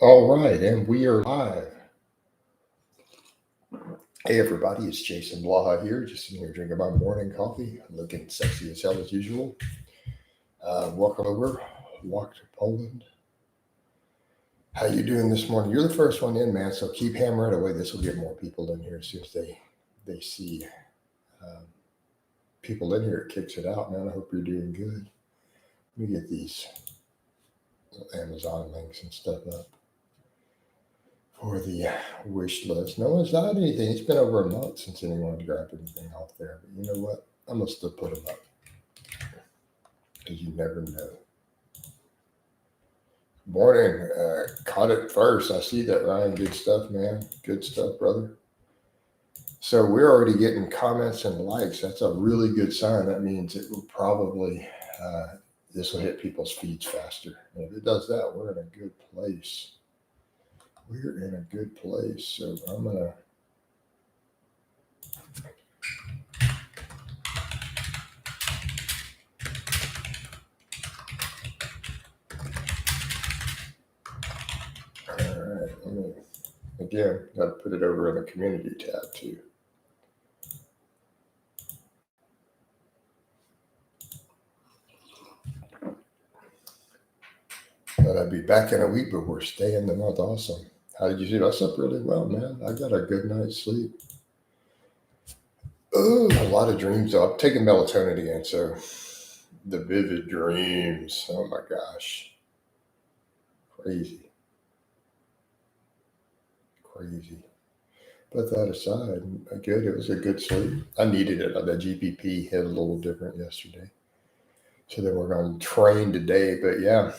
All right, and we are live. Hey, everybody, it's Jason Blaha here, just sitting here drinking my morning coffee, looking sexy as hell as usual. Welcome over, walk to Poland. How you doing this morning? You're the first one in, man, so keep hammering away. This will get more people in here as soon as they see um, people in here. It kicks it out, man. I hope you're doing good. Let me get these Amazon links and stuff up for the wish list. No one's done anything. It's been over a month since anyone grabbed anything off there. But you know what? I'm going to still put them up because you never know. Morning. Caught it first. I see that, Ryan. Good stuff, man. Good stuff, brother. So we're already getting comments and likes. That's a really good sign. That means it will probably, this will hit people's feeds faster. And if it does that, we're in a good place. We're in a good place. So I'm going to. All right. Again, got to put it over in the community tab too. Thought I'd be back in a week, but we're staying the month. Awesome. How did you do? I slept really well, man. I got a good night's sleep. Oh, a lot of dreams. I'm taking melatonin again, so the vivid dreams. Oh my gosh. Crazy. Crazy. Put that aside. Good. It was a good sleep. I needed it. The GPP hit a little different yesterday. So then we're going to train today. But yeah,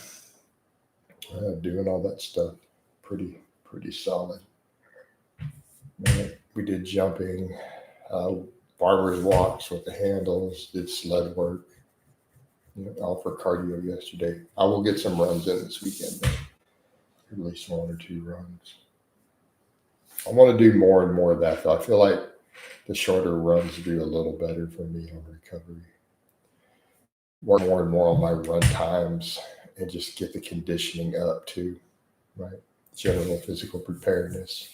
doing all that stuff. Pretty solid. We did jumping, farmer's walks with the handles, did sled work, all for cardio yesterday. I will get some runs in this weekend, though. At least one or two runs. I want to do more and more of that, though. I feel like the shorter runs do a little better for me on recovery. Work more and more on my run times and just get the conditioning up too, right? General physical preparedness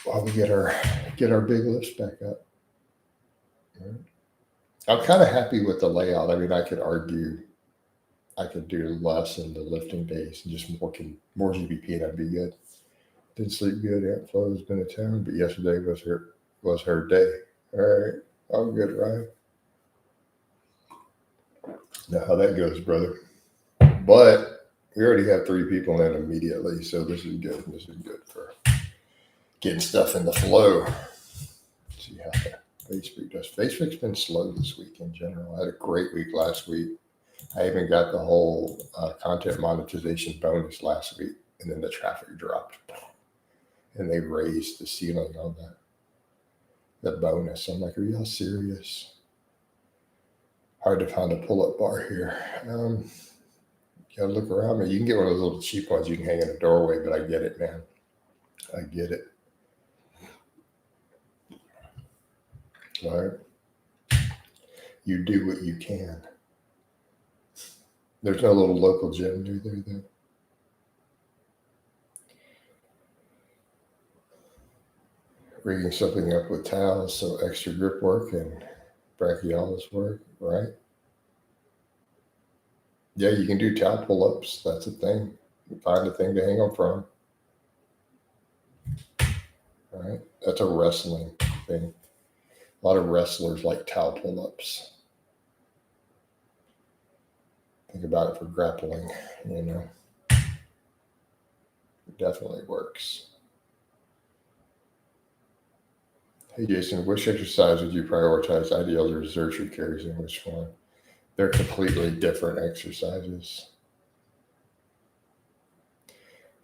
while we get our big lifts back up. Right? I'm kind of happy with the layout. I mean, I could argue I could do less in the lifting days and just more GBP, and that'd be good. Didn't sleep good. Aunt Flo's been in town, but yesterday was her day. All right, I'm good, right? Know how that goes, brother. But we already have 3 people in immediately, so this is good. This is good for getting stuff in the flow. Let's see how Facebook does. Facebook's been slow this week in general. I had a great week last week. I even got the whole content monetization bonus last week, and then the traffic dropped, and they raised the ceiling on the bonus. I'm like, are y'all serious? Hard to find a pull-up bar here. Gotta look around me. You can get one of those little cheap ones you can hang in a doorway, but I get it, man. I get it. All right. You do what you can. There's no little local gym, do there, though? Rigging something up with towels so extra grip work and brachialis work, right? Yeah, you can do towel pull-ups. That's a thing. Find a thing to hang them from. All right. That's a wrestling thing. A lot of wrestlers like towel pull-ups. Think about it for grappling, It definitely works. Hey, Jason, which exercise would you prioritize, ideal or exertion carries, and which one? They're completely different exercises.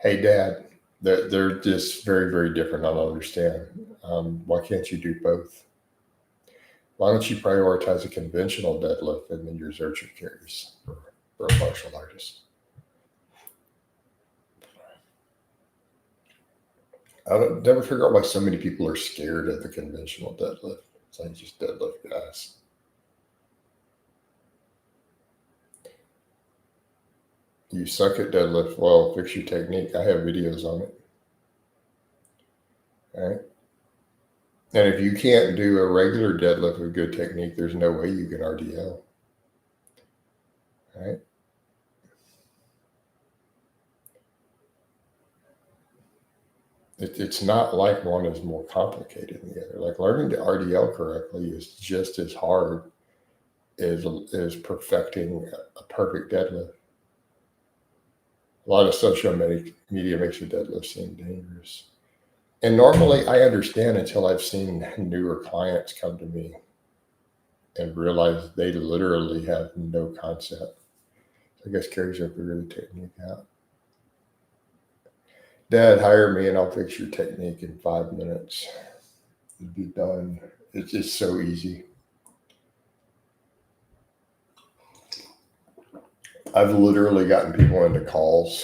Hey, Dad, they're just very, very different. I don't understand. Why can't you do both? Why don't you prioritize a conventional deadlift and then your exertion carries for a martial artist? I don't never figure out why so many people are scared of the conventional deadlift. It's like just deadlift, guys. You suck at deadlift. Well, fix your technique. I have videos on it. All right. And if you can't do a regular deadlift with good technique, there's no way you can RDL. All right. It's not like one is more complicated than the other. Like learning to RDL correctly is just as hard as perfecting a perfect deadlift. A lot of social media makes your deadlift seem dangerous. And normally I understand until I've seen newer clients come to me and realize they literally have no concept. I guess Carrie's going to figure the technique out. Dad, hire me and I'll fix your technique in 5 minutes. It'll be done. It's just so easy. I've literally gotten people into calls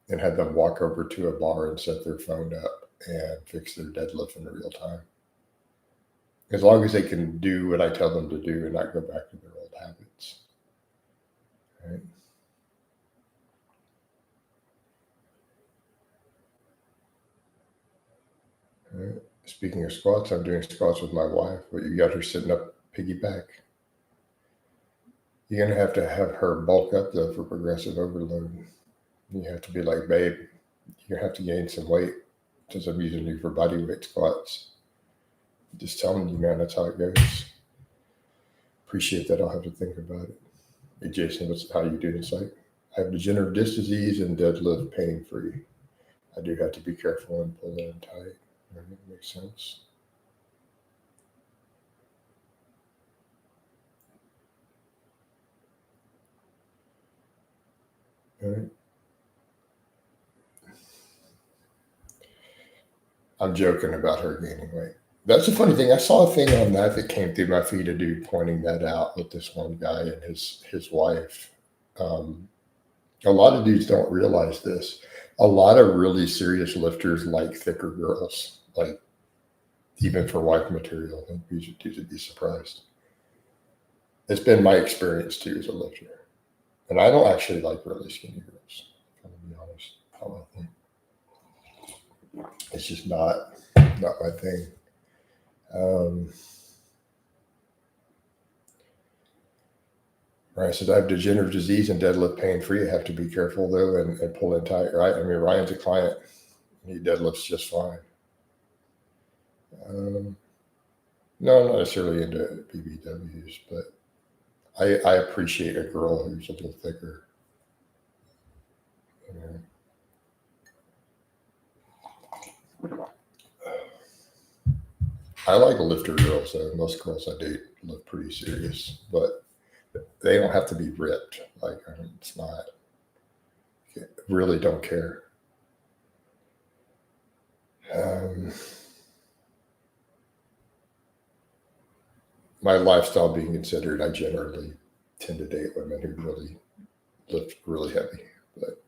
and had them walk over to a bar and set their phone up and fix their deadlift in real time. As long as they can do what I tell them to do and not go back to their old habits. Right? Right. Speaking of squats, I'm doing squats with my wife, but you got her sitting up piggyback. You're going to have her bulk up, though, for progressive overload. You have to be like, babe, you have to gain some weight because I'm using you for body weight squats. Just telling you, man, that's how it goes. Appreciate that. I'll have to think about it. Hey, Jason, how you doing? It's like, I have degenerative disc disease and deadlift pain-free. I do have to be careful and pull in tight. That makes sense. All right. I'm joking about her gaining weight. That's a funny thing. I saw a thing on that came through my feed, a dude pointing that out with this one guy and his wife. A lot of dudes don't realize this. A lot of really serious lifters like thicker girls, like even for wife material. I think dudes would be surprised. It's been my experience too as a lifter. And I don't actually like really skinny girls. I'm gonna be honest. How I think. It's just not my thing. Right, so I have degenerative disease and deadlift pain free. I have to be careful though and pull in tight, right? I mean, Ryan's a client. He deadlifts just fine. No, I'm not necessarily into BBWs, but I appreciate a girl who's a little thicker. You know? I like lifter girls, though. Most girls I date look pretty serious, but they don't have to be ripped. Like, it's not. Really don't care. My lifestyle being considered, I generally tend to date women who really lift really heavy, but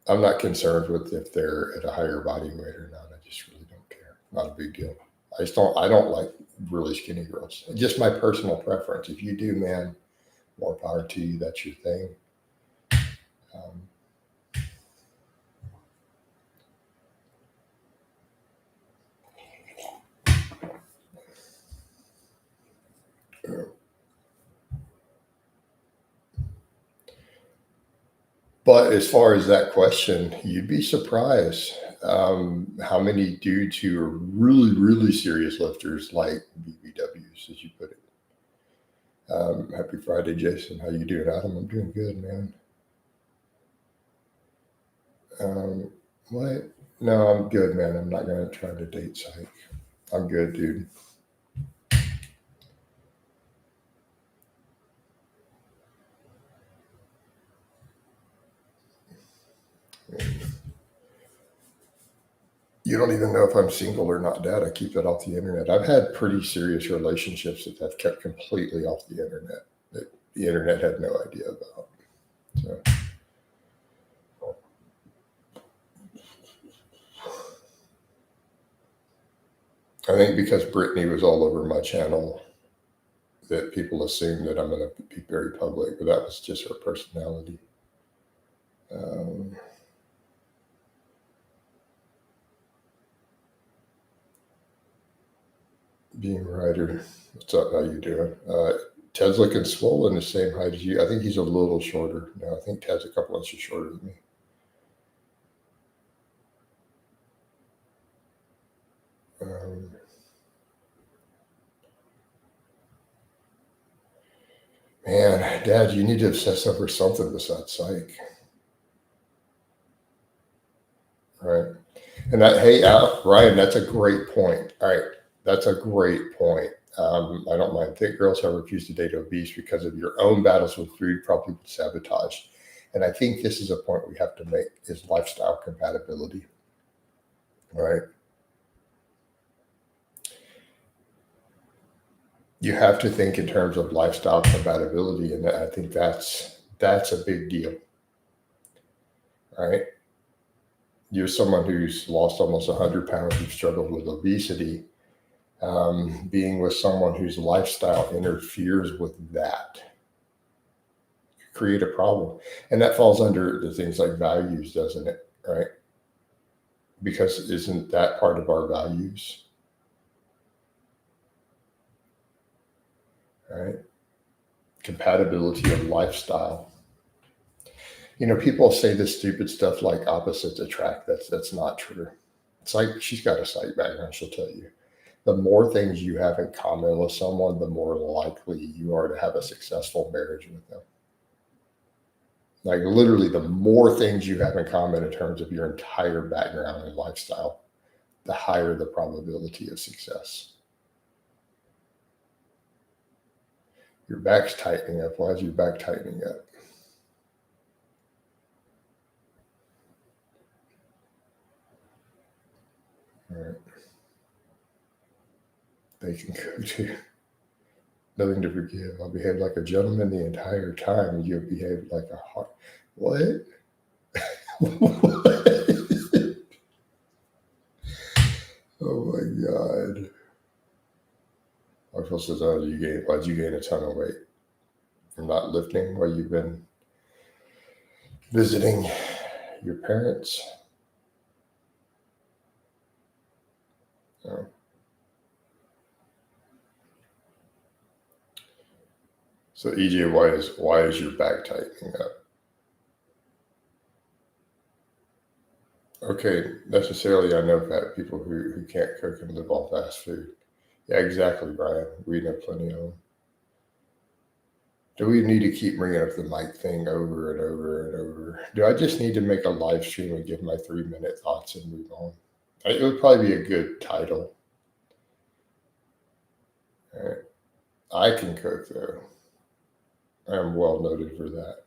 I'm not concerned with if they're at a higher body weight or not. I just really don't care. Not a big deal. I don't like really skinny girls. Just my personal preference. If you do, man, more power to you. That's your thing. But as far as that question, you'd be surprised how many dudes who are really, really serious lifters like BBWs, as you put it. Happy Friday, Jason. How you doing, Adam? I'm doing good, man. What? No, I'm good, man. I'm not going to try to date psych. I'm good, dude. You don't even know if I'm single or not, Dad. I keep that off the internet. I've had pretty serious relationships that I've kept completely off the internet that the internet had no idea about. So. I think because Brittany was all over my channel, that people assume that I'm going to be very public, but that was just her personality. Being a writer, what's up? How you doing? Ted's looking swollen, the same height as you. I think he's a little shorter. No, I think Ted's a couple inches shorter than me. Man, Dad, you need to obsess over something besides psych, right? And that, hey, Ryan, that's a great point. All right, that's a great point. I don't mind. Thick girls have refused to date obese because of your own battles with food, probably sabotage. And I think this is a point we have to make: is lifestyle compatibility, right? You have to think in terms of lifestyle compatibility, and I think that's a big deal, right? You're someone who's lost almost 100 pounds, you've struggled with obesity. Being with someone whose lifestyle interferes with that create a problem, and that falls under the things like values, doesn't it? Right? Because isn't that part of our values? Right? Compatibility of lifestyle. You know, people say this stupid stuff like opposites attract. That's not true. It's like she's got a psych background. She'll tell you the more things you have in common with someone, the more likely you are to have a successful marriage with them. Like literally, the more things you have in common in terms of your entire background and lifestyle, the higher the probability of success. Your back's tightening up. Why is your back tightening up? All right. They can go to nothing to forgive. I'll behave like a gentleman the entire time. You behave like a heart. What? What? Oh my God. Marshall says, oh, why'd you gain a ton of weight? From not lifting while you've been visiting your parents? Oh. So EJ, why is your back tightening up? Okay, necessarily I know fat people who can't cook and live off fast food. Yeah, exactly, Brian. We know plenty of them. Do we need to keep bringing up the mic thing over and over and over? Do I just need to make a live stream and give my 3-minute thoughts and move on? It would probably be a good title. All right. I can cook, though. I am well noted for that.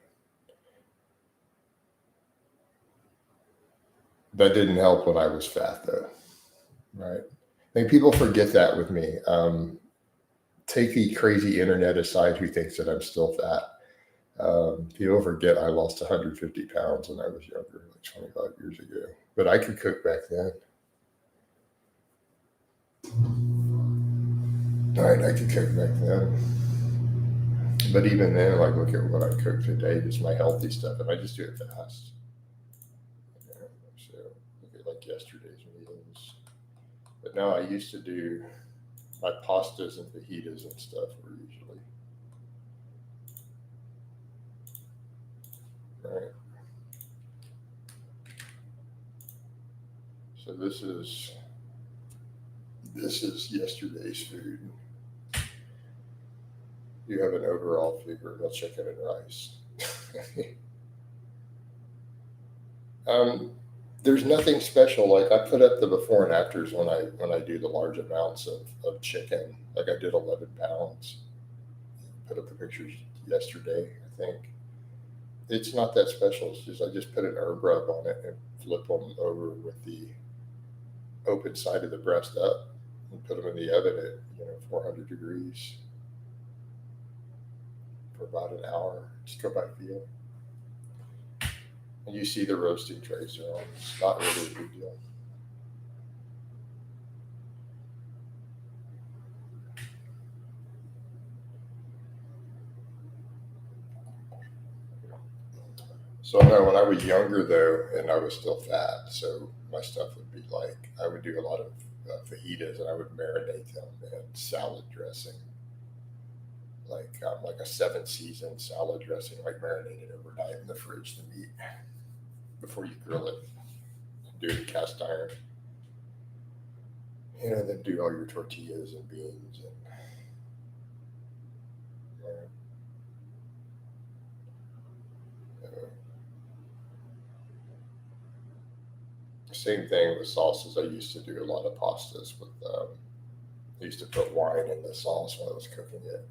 That didn't help when I was fat, though. Right? I think people forget that with me. Take the crazy internet aside who thinks that I'm still fat. People forget I lost 150 pounds when I was younger, like 25 years ago. But I could cook back then. All right, I could cook back then. But even then, like, look at what I cook today, just my healthy stuff, and I just do it fast. Yeah, so look at like yesterday's meals. But now I used to do my pastas and fajitas and stuff were usually right. So this is yesterday's food. You have an overall figure of chicken and rice. There's nothing special. Like I put up the before and afters when I do the large amounts of chicken. Like I did 11 pounds. Put up the pictures yesterday, I think. It's not that special. It's just I just put an herb rub on it and flip them over with the open side of the breast up and put them in the oven at 400 degrees for about an hour. Just go by feel. And you see the roasting trays are on. It's not really a big deal. So no, when I was younger though, and I was still fat, so my stuff would be like I would do a lot of fajitas, and I would marinate them in salad dressing, like a 7 season salad dressing, like marinated overnight in the fridge, the meat before you grill it. Do it in cast iron, then do all your tortillas and beans and uh, same thing with sauces. I used to do a lot of pastas with. I used to put wine in the sauce when I was cooking it,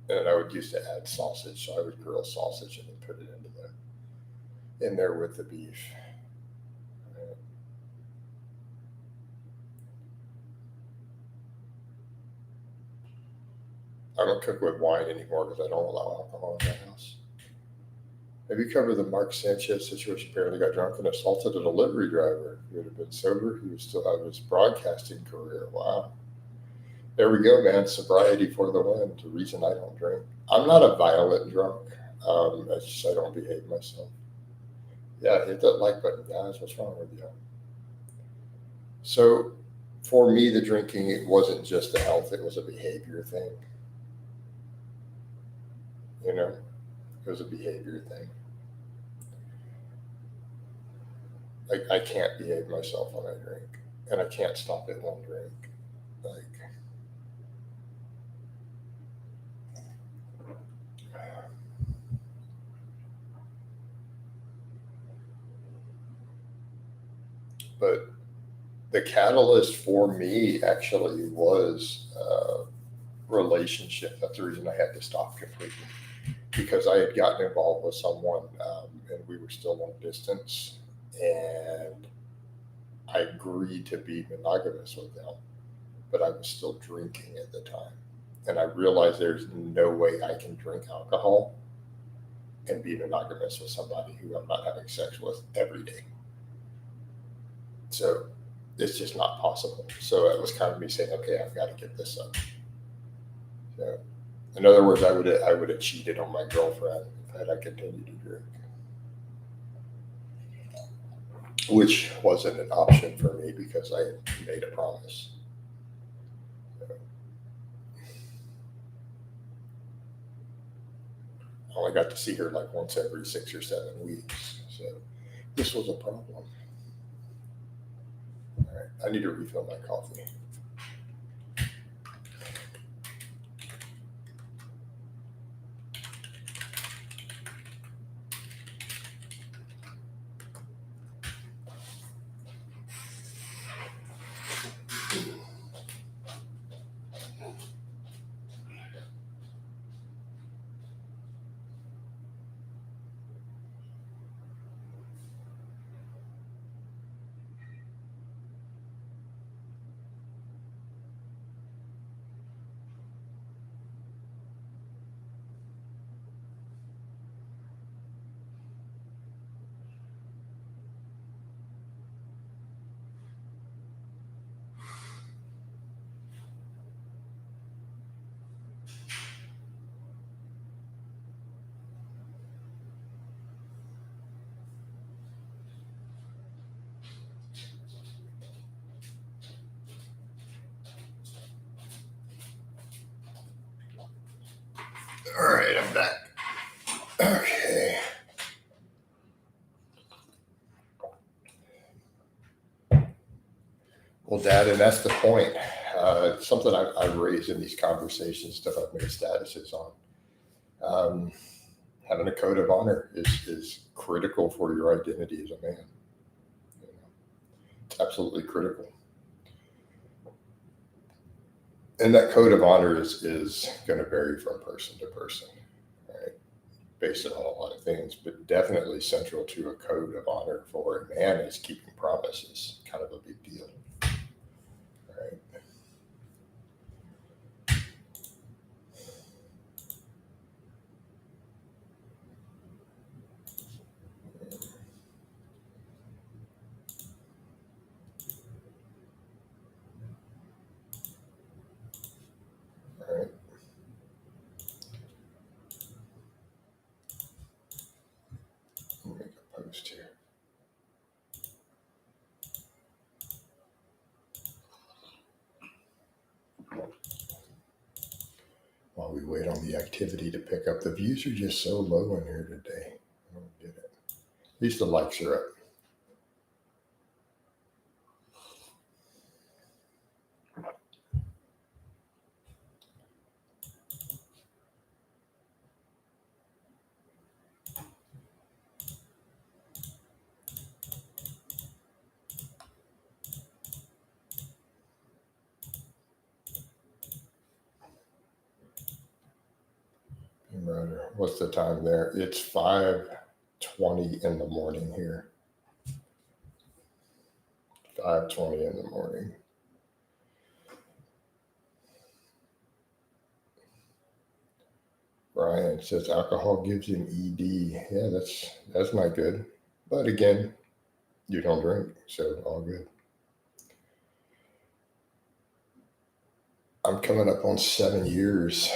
and I would used to add sausage. So I would grill sausage and then put it in there with the beef. Uh, I don't cook with wine anymore because I don't allow alcohol in the house. Have you covered the Mark Sanchez situation? Apparently got drunk and assaulted a delivery driver. He would have been sober. He would still have his broadcasting career. Wow. There we go, man. Sobriety for the win. The reason I don't drink. I'm not a violent drunk. It's just I don't behave myself. Yeah, hit that like button, guys. What's wrong with you? So for me, the drinking, it wasn't just a health, it was a behavior thing. It was a behavior thing. Like I can't behave myself when I drink, and I can't stop at one drink. Like, but the catalyst for me actually was relationship. That's the reason I had to stop completely because I had gotten involved with someone, and we were still long distance, and I agreed to be monogamous with them, but I was still drinking at the time. And I realized there's no way I can drink alcohol and be monogamous with somebody who I'm not having sex with every day. So it's just not possible. So it was kind of me saying, okay, I've got to get this up. So, in other words, I would have cheated on my girlfriend had I continued to drink, which wasn't an option for me because I had made a promise. I only got to see her like once every 6 or 7 weeks. So this was a problem. All right, I need to refill my coffee. All right, I'm back. Okay. Well, Dad, and that's the point. Something I've raised in these conversations, stuff I've made statuses on. Um, Having a code of honor is critical for your identity as a man. It's absolutely critical. And that code of honor is going to vary from person to person, right? Based on a lot of things, but definitely central to a code of honor for a man is keeping promises. Kind of a big deal, right? Right. allowing the activity to pick up. The views are just so low in here today. I don't get it. At least the likes are up. What's the time there? It's 5:20 in the morning here. 5:20 in the morning. Brian says alcohol gives him ED. Yeah, that's not good. But again, you don't drink, so all good. I'm coming up on 7 years.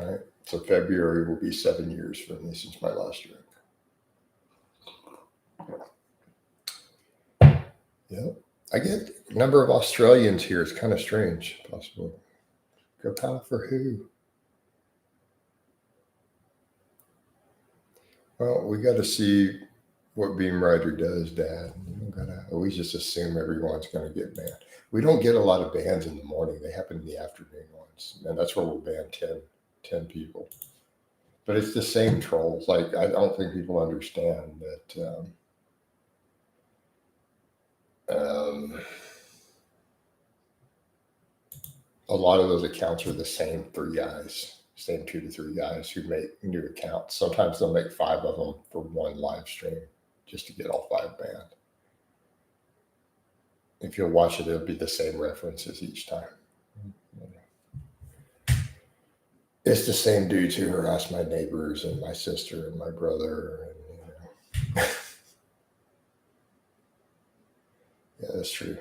All right. So February will be 7 years for me since my last drink. Yep. I get a number of Australians here. It's kind of strange. Possible. Go pound for who? Well, we got to see what Beam Rider does, Dad. You don't gotta always just assume everyone's going to get banned. We don't get a lot of bans in the morning. They happen in the afternoon ones. And that's where we'll ban 10 people. But it's the same trolls. Like, I don't think people understand that a lot of those accounts are the same 3 guys. Same 2 to 3 guys who make new accounts. Sometimes they'll make 5 of them for one live stream just to get all 5 banned. If you'll watch it, it'll be the same references each time. It's the same dudes who harass my neighbors and my sister and my brother. And, yeah, that's true.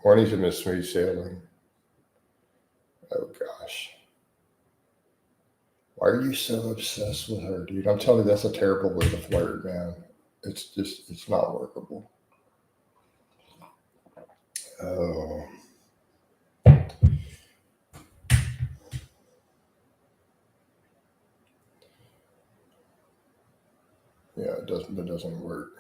Mornings have been smooth sailing. Oh, gosh. Why are you so obsessed with her, dude? I'm telling you, that's a terrible way to flirt, man. It's not workable. Oh. Yeah, it doesn't work.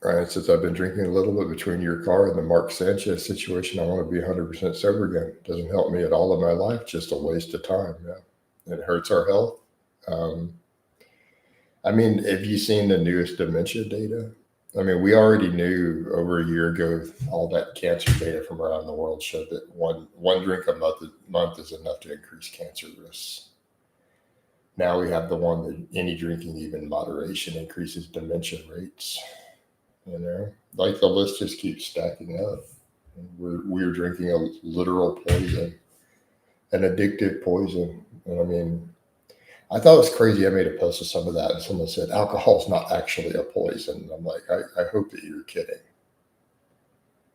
Ryan says, I've been drinking a little bit between your car and the Mark Sanchez situation. I want to be 100% sober again. Doesn't help me at all in my life. Just a waste of time. Yeah. It hurts our health. I mean, have you seen the newest dementia data? I mean, we already knew over a year ago, all that cancer data from around the world showed that one drink a month is enough to increase cancer risks. Now we have the one that any drinking, even moderation, increases dementia rates. You know, like the list just keeps stacking up. We're drinking a literal poison, an addictive poison. And I mean, I thought it was crazy. I made a post of some of that, and someone said alcohol is not actually a poison. And I'm like, I hope that you're kidding.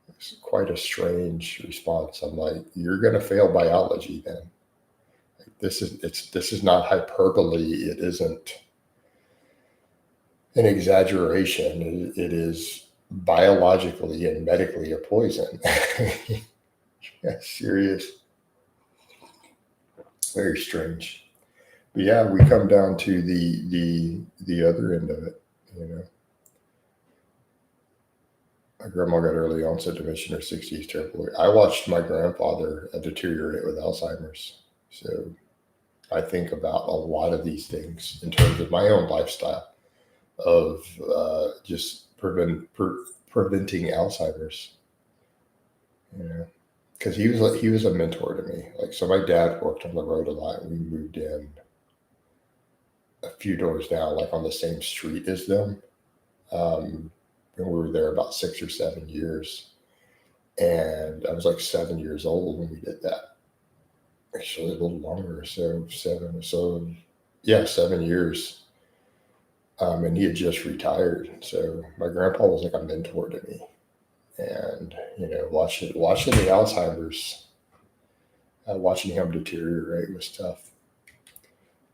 It's quite a strange response. I'm like, you're going to fail biology then. This is not hyperbole. It isn't an exaggeration. It is biologically and medically a poison. Yeah, serious. Very strange. But yeah, we come down to the other end of it, you know. My grandma got early onset dementia in her 60s, terribly. I watched my grandfather deteriorate with Alzheimer's. So I think about a lot of these things in terms of my own lifestyle of just preventing Alzheimer's, you know, because he was a mentor to me. Like, so my dad worked on the road a lot. We moved in a few doors down, like on the same street as them. And we were there about 6 or 7 years. And I was like 7 years old when we did that. Actually, a little longer. So 7 years. And he had just retired. So my grandpa was like a mentor to me. And, you know, watching the Alzheimer's Watching him deteriorate was tough.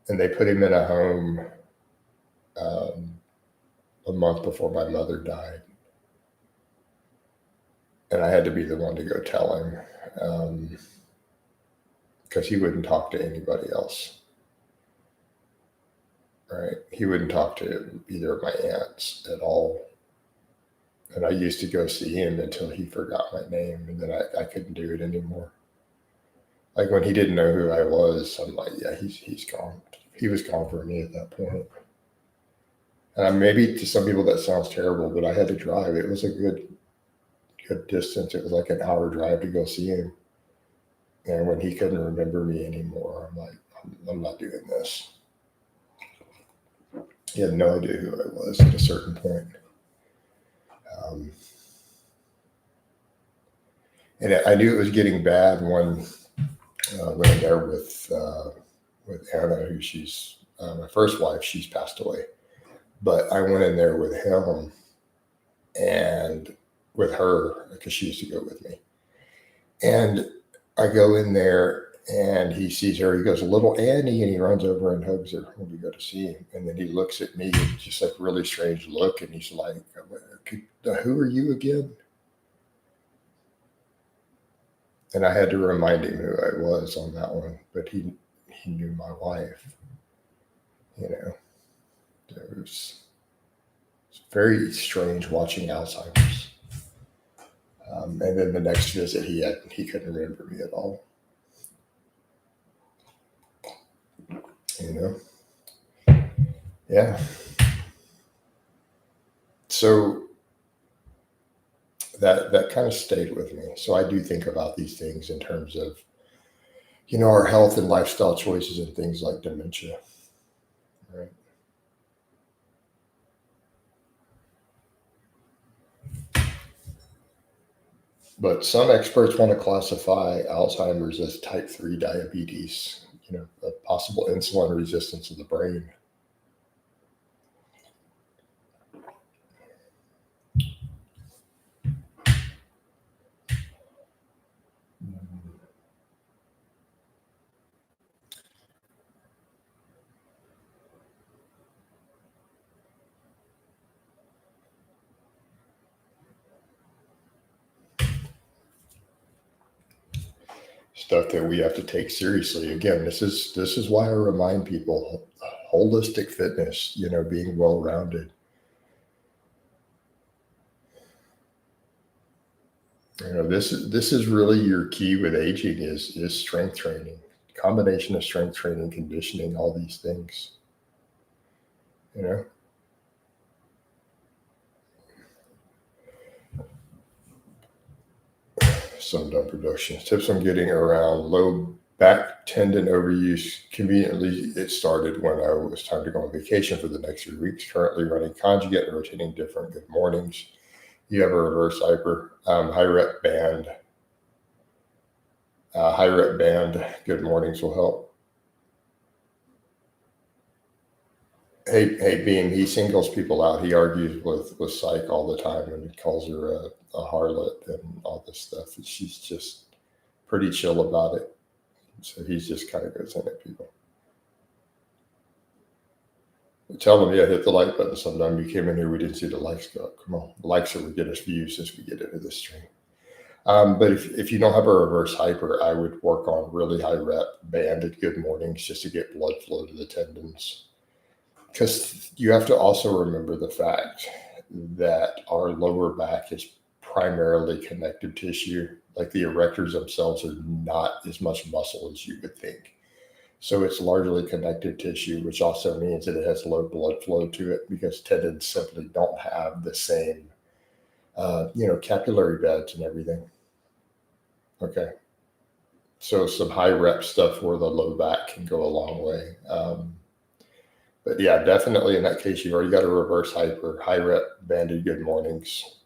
And they put him in a home a month before my mother died. And I had to be the one to go tell him because he wouldn't talk to anybody else. Right? He wouldn't talk to either of my aunts at all. And I used to go see him until he forgot my name, and then I couldn't do it anymore. Like when he didn't know who I was, I'm like, yeah, he's gone. He was gone for me at that point. And maybe to some people that sounds terrible, but I had to drive. It was a good distance. It was like an hour drive to go see him. And when he couldn't remember me anymore, I'm like, I'm not doing this. He had no idea who I was at a certain point. And I knew it was getting bad when I went there with Anna, who she's my first wife. She's passed away, but I went in there with him and with her because she used to go with me. And I go in there and he sees her. He goes, "Little Annie," and he runs over and hugs her when we go to see him. And then he looks at me, just like really strange look, and he's like, "Who are you again?" And I had to remind him who I was on that one, but he knew my wife. It was very strange watching Alzheimer's. And then the next visit he couldn't remember me at all. Yeah. So that kind of stayed with me. So I do think about these things in terms of, our health and lifestyle choices and things like dementia, right? But some experts want to classify Alzheimer's as type 3 diabetes, a possible insulin resistance of the brain. Stuff that we have to take seriously. Again, this is why I remind people holistic fitness, being well-rounded. This is really your key with aging is strength training, combination of strength training, conditioning, all these things. Sundown Productions. Tips on getting around low back tendon overuse. Conveniently, it started when I was time to go on vacation for the next 3 weeks. Currently running conjugate and rotating different. Good mornings. You have a reverse hyper, high rep band. High rep band. Good mornings will help. Hey, Beam, he singles people out. He argues with Psych all the time and calls her a harlot and all this stuff. And she's just pretty chill about it. So he's just kind of goes in at people. Tell them, hit the like button sometime. You came in here, we didn't see the likes go up. Come on, the likes are what get us views as we get into this stream. But if you don't have a reverse hyper, I would work on really high rep banded good mornings just to get blood flow to the tendons. Because you have to also remember the fact that our lower back is primarily connective tissue. Like the erectors themselves are not as much muscle as you would think. So it's largely connective tissue, which also means that it has low blood flow to it because tendons simply don't have the same, capillary beds and everything. Okay. So some high rep stuff for the low back can go a long way. But yeah, definitely in that case, you've already got a reverse hyper, high rep banded good mornings.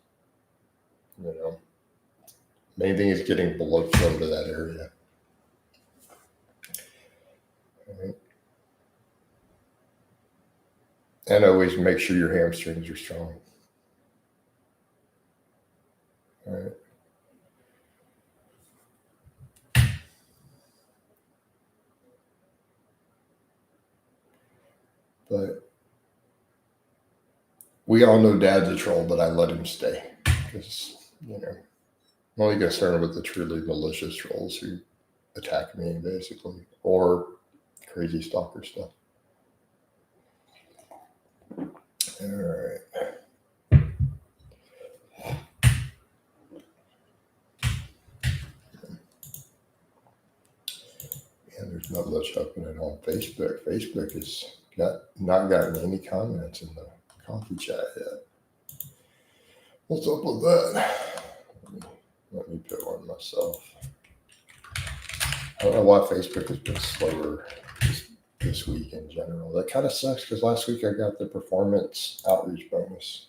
Main thing is getting blood flow to that area. All right. And always make sure your hamstrings are strong. All right. But we all know Dad's a troll, but I let him stay because, I'm only concerned with the truly malicious trolls who attack me, basically, or crazy stalker stuff. All right. Yeah, there's not much happening on Facebook. Facebook has not gotten any comments in the coffee chat yet. What's up with that? Let me put one myself. I don't know why Facebook has been slower this week in general. That kind of sucks because last week I got the performance outreach bonus.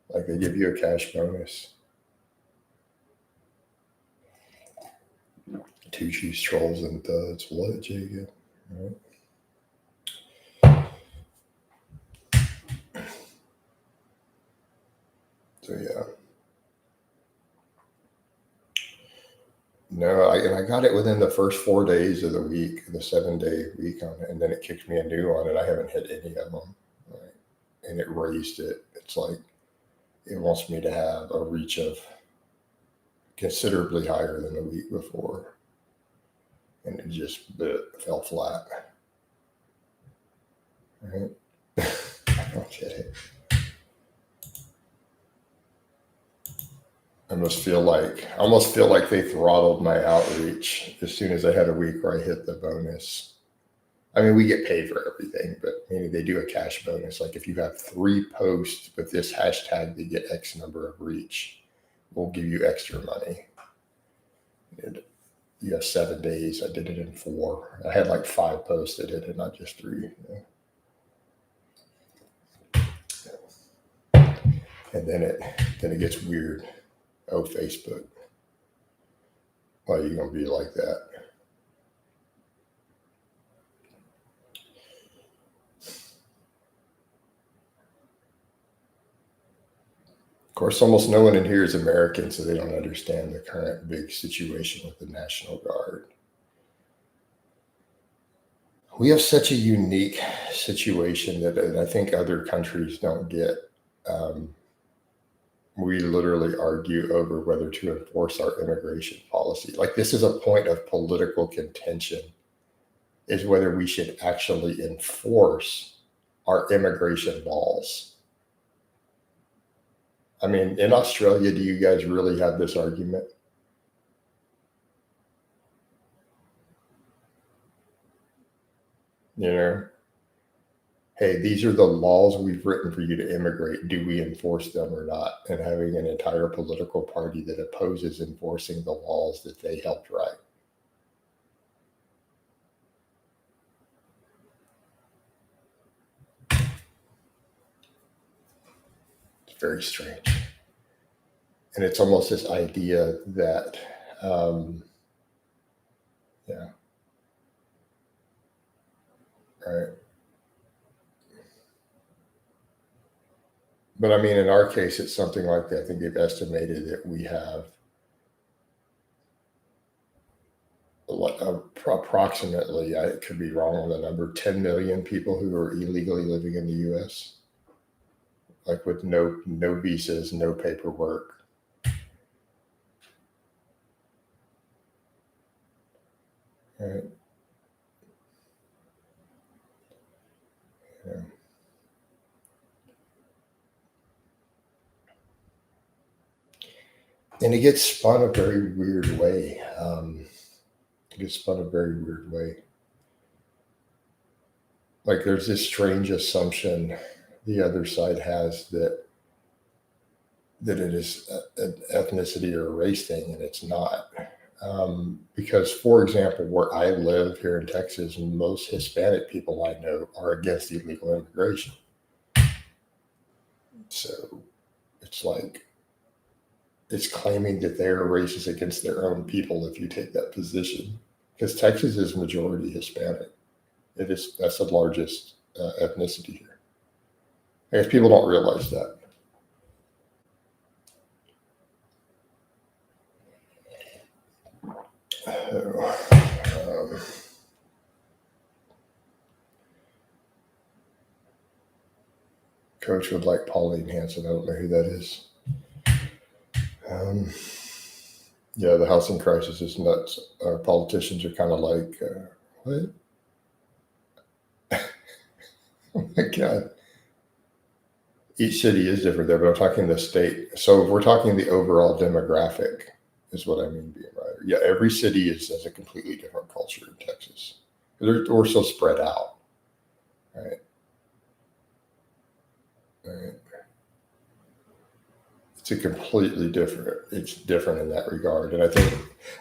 Like they give you a cash bonus. Two Chiefs, Trolls, and Duds. What, Jacob? All right. So yeah. No, I got it within the first 4 days of the week, the 7-day week on it, and then it kicked me a new one, and I haven't hit any of them. Right? And it raised it. It's like it wants me to have a reach of considerably higher than the week before, and it just fell flat. Right? I don't get it. I almost feel like they throttled my outreach as soon as I had a week where I hit the bonus. I mean, we get paid for everything, but maybe they do a cash bonus. Like if you have 3 posts with this hashtag, they get X number of reach. We'll give you extra money. And you have 7 days. I did it in 4. I had like 5 posts that hit it, not just 3. And then it gets weird. Oh, Facebook. Why are you gonna be like that? Of course, almost no one in here is American, so they don't understand the current big situation with the National Guard. We have such a unique situation that I think other countries don't get. We literally argue over whether to enforce our immigration policy. Like this is a point of political contention, is whether we should actually enforce our immigration laws. I mean, in Australia, do you guys really have this argument? Hey, these are the laws we've written for you to immigrate. Do we enforce them or not? And having an entire political party that opposes enforcing the laws that they helped write. It's very strange. And it's almost this idea that, yeah, right. But I mean, in our case, it's something like that. I think they've estimated that we have approximately, I could be wrong on the number, 10 million people who are illegally living in the U.S., like with no visas, no paperwork. Right. Yeah. And it gets spun a very weird way. Like there's this strange assumption the other side has that it is an ethnicity or a race thing, and it's not. Because, for example, where I live here in Texas, most Hispanic people I know are against illegal immigration. So it's like it's claiming that they're racist against their own people if you take that position. Because Texas is majority Hispanic. That's the largest ethnicity here. I guess people don't realize that. Coach would like Pauline Hanson. I don't know who that is. Yeah, the housing crisis is nuts. Our politicians are kind of like, what? Oh my God. Each city is different there, but I'm talking the state. So if we're talking the overall demographic, is what I mean being right. Yeah, every city has a completely different culture in Texas. We're so spread out, right? Right. It's a completely different. It's different in that regard, and I think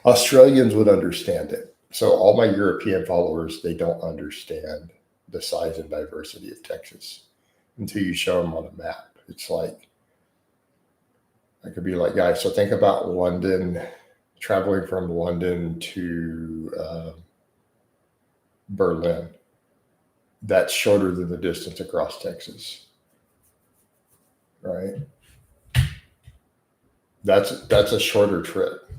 Australians would understand it. So all my European followers, they don't understand the size and diversity of Texas until you show them on a map. It's like I could be like, guys, so think about London, traveling from London to Berlin. That's shorter than the distance across Texas, right? That's a shorter trip.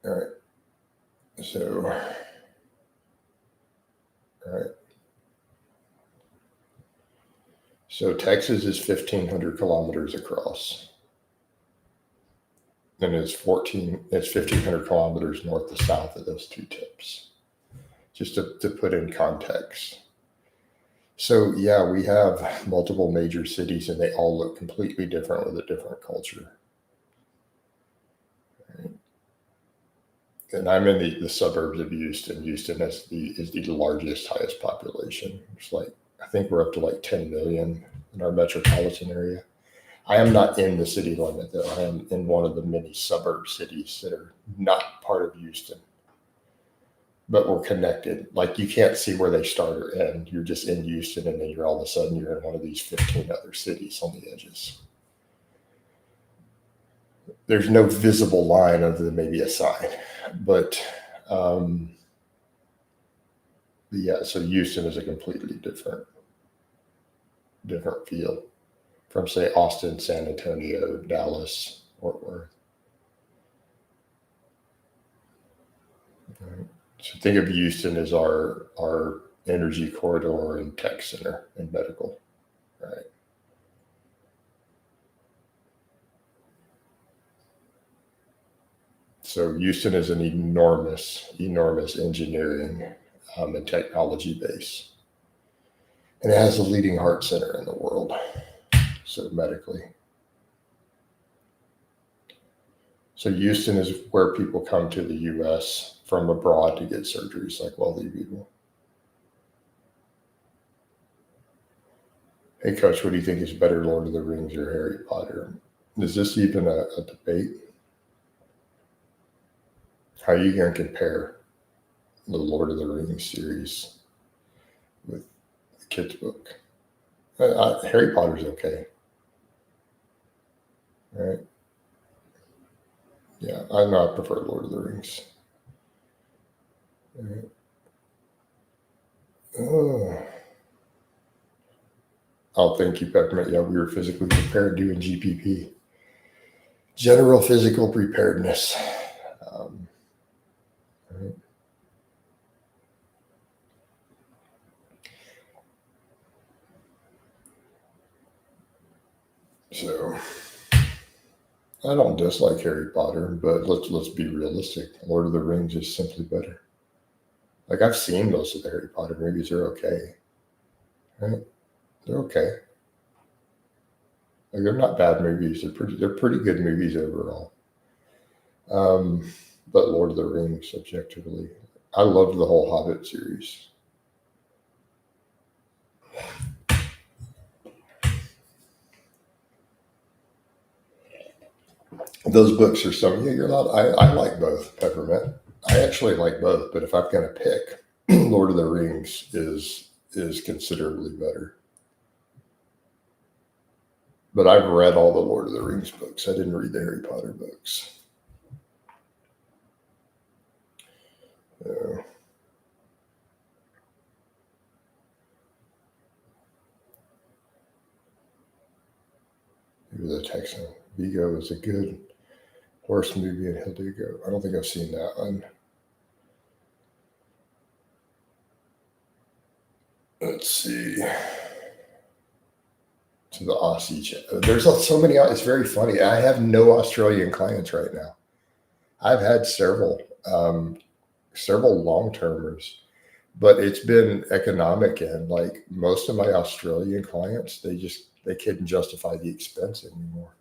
All right. So, all right. So Texas is 1,500 kilometers across, and it's 1,500 kilometers north to south of those two tips. Just to put in context. So yeah, we have multiple major cities, and they all look completely different with a different culture. Right? And I'm in the suburbs of Houston. Houston is the largest, highest population. It's like I think we're up to like 10 million in our metropolitan area. I am not in the city limit though. I am in one of the many suburb cities that are not part of Houston, but we're connected. Like you can't see where they start or end. You're just in Houston, and then you're all of a sudden you're in one of these 15 other cities on the edges. There's no visible line other than maybe a sign, but yeah. So Houston is a completely different feel from say Austin, San Antonio, Dallas, Fort Worth. Right. So think of Houston as our energy corridor and tech center and medical, right? So Houston is an enormous engineering and technology base, and it has the leading heart center in the world. So medically, so Houston is where people come to the U.S. from abroad to get surgeries, like wealthy people. Hey, Coach, what do you think is better, Lord of the Rings or Harry Potter? Is this even a debate? How are you going to compare the Lord of the Rings series with the kids' book? Harry Potter's okay, right? Yeah, I know I prefer Lord of the Rings. Right. Oh, thank you, Peppermint. Yeah, we were physically prepared doing GPP, general physical preparedness. Right. So I don't dislike Harry Potter, but let's be realistic. Lord of the Rings is simply better. Like I've seen most of the Harry Potter movies; they're okay, right? They're okay. Like they're not bad movies. They're pretty good movies overall. Um, but Lord of the Rings, objectively, I loved the whole Hobbit series. Those books are so yeah, you're not. I like both, Peppermint. I actually like both, but if I'm going to pick, Lord of the Rings is considerably better. But I've read all the Lord of the Rings books. I didn't read the Harry Potter books. So, he was a Texan. Vigo is a good horse movie in Hidalgo. I don't think I've seen that one. Let's see. To the Aussie. There's so many. It's very funny. I have no Australian clients right now. I've had several long termers, but it's been economic. And like most of my Australian clients, they couldn't justify the expense anymore.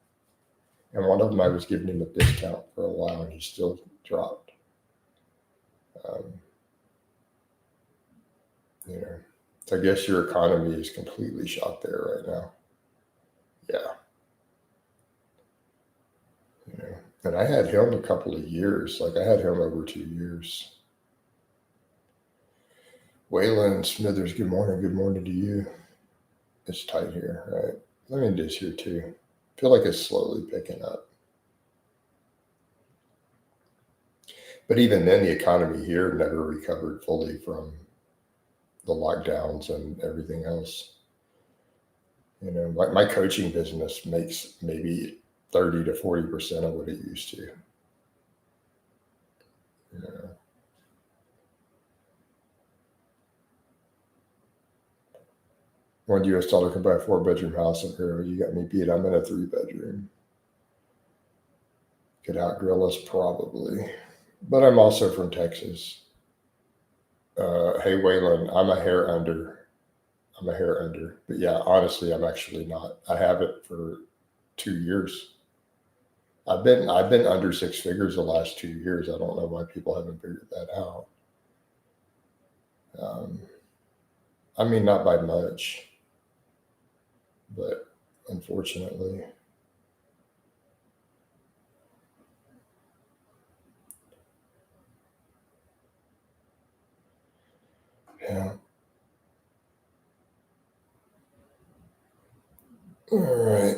And one of them, I was giving him a discount for a while, and he still dropped. Um, you know, so I guess your economy is completely shot there right now. Yeah. You know, and I had him a couple of years. Like I had him over 2 years. Waylon Smithers, good morning. Good morning to you. It's tight here, right? Let me do this here too. I feel like it's slowly picking up. But even then, the economy here never recovered fully from the lockdowns and everything else. You know, like my coaching business makes maybe 30 to 40% of what it used to. You know. $1 can buy a 4-bedroom house in here. You got me beat. I'm in a 3-bedroom. Could outgrill us probably. But I'm also from Texas. Hey, Waylon, I'm a hair under. But yeah, honestly, I'm actually not. I have it for 2 years. I've been under 6 figures the last 2 years. I don't know why people haven't figured that out. I mean, not by much, but unfortunately. Yeah. All right.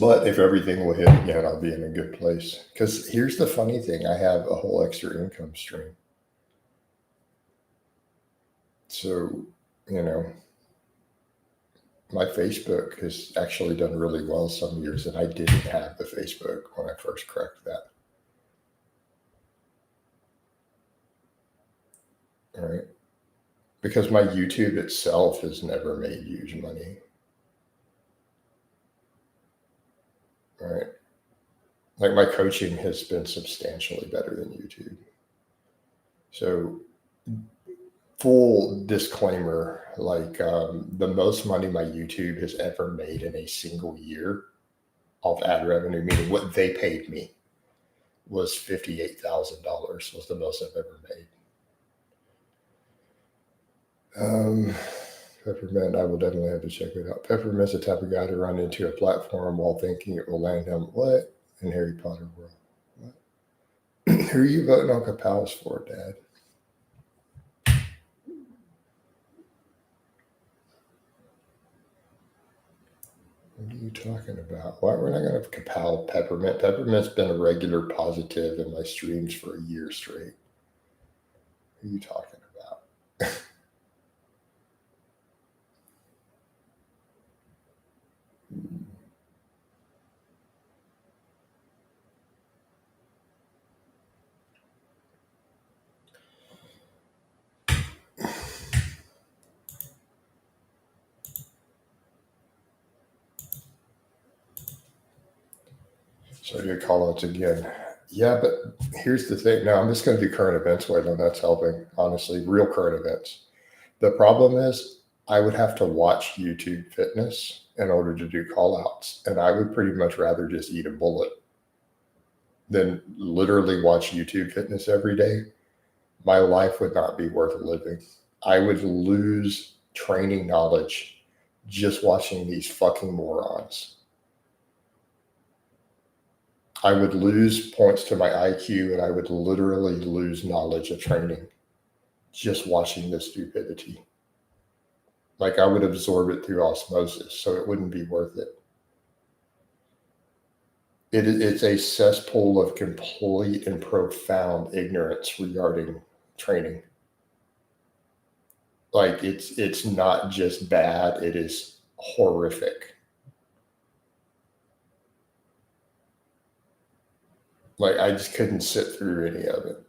But if everything will hit again, I'll be in a good place. Because here's the funny thing, I have a whole extra income stream. So, you know, my Facebook has actually done really well some years, and I didn't have the Facebook when I first cracked that. All right. Because my YouTube itself has never made huge money. All right. Like my coaching has been substantially better than YouTube. So, full disclaimer, like the most money my YouTube has ever made in a single year off ad revenue, meaning what they paid me, was $58,000 was the most I've ever made. Peppermint, I will definitely have to check it out. Peppermint's the type of guy to run into a platform while thinking it will land him what in Harry Potter world. What? Who are you voting on Capals for, Dad? What are you talking about? Why we're not going to Capal Peppermint? Peppermint's been a regular positive in my streams for a year straight. Who are you talking about? So you call outs again. Yeah, but here's the thing. Now I'm just going to do current events, Waylon. That's helping, honestly, real current events. The problem is I would have to watch YouTube fitness in order to do call outs. And I would pretty much rather just eat a bullet than literally watch YouTube fitness every day. My life would not be worth living. I would lose training knowledge just watching these fucking morons. I would lose points to my IQ, and I would literally lose knowledge of training just watching this stupidity. Like I would absorb it through osmosis, so it wouldn't be worth it. It's a cesspool of complete and profound ignorance regarding training. Like it's not just bad, it is horrific. Like, I just couldn't sit through any of it.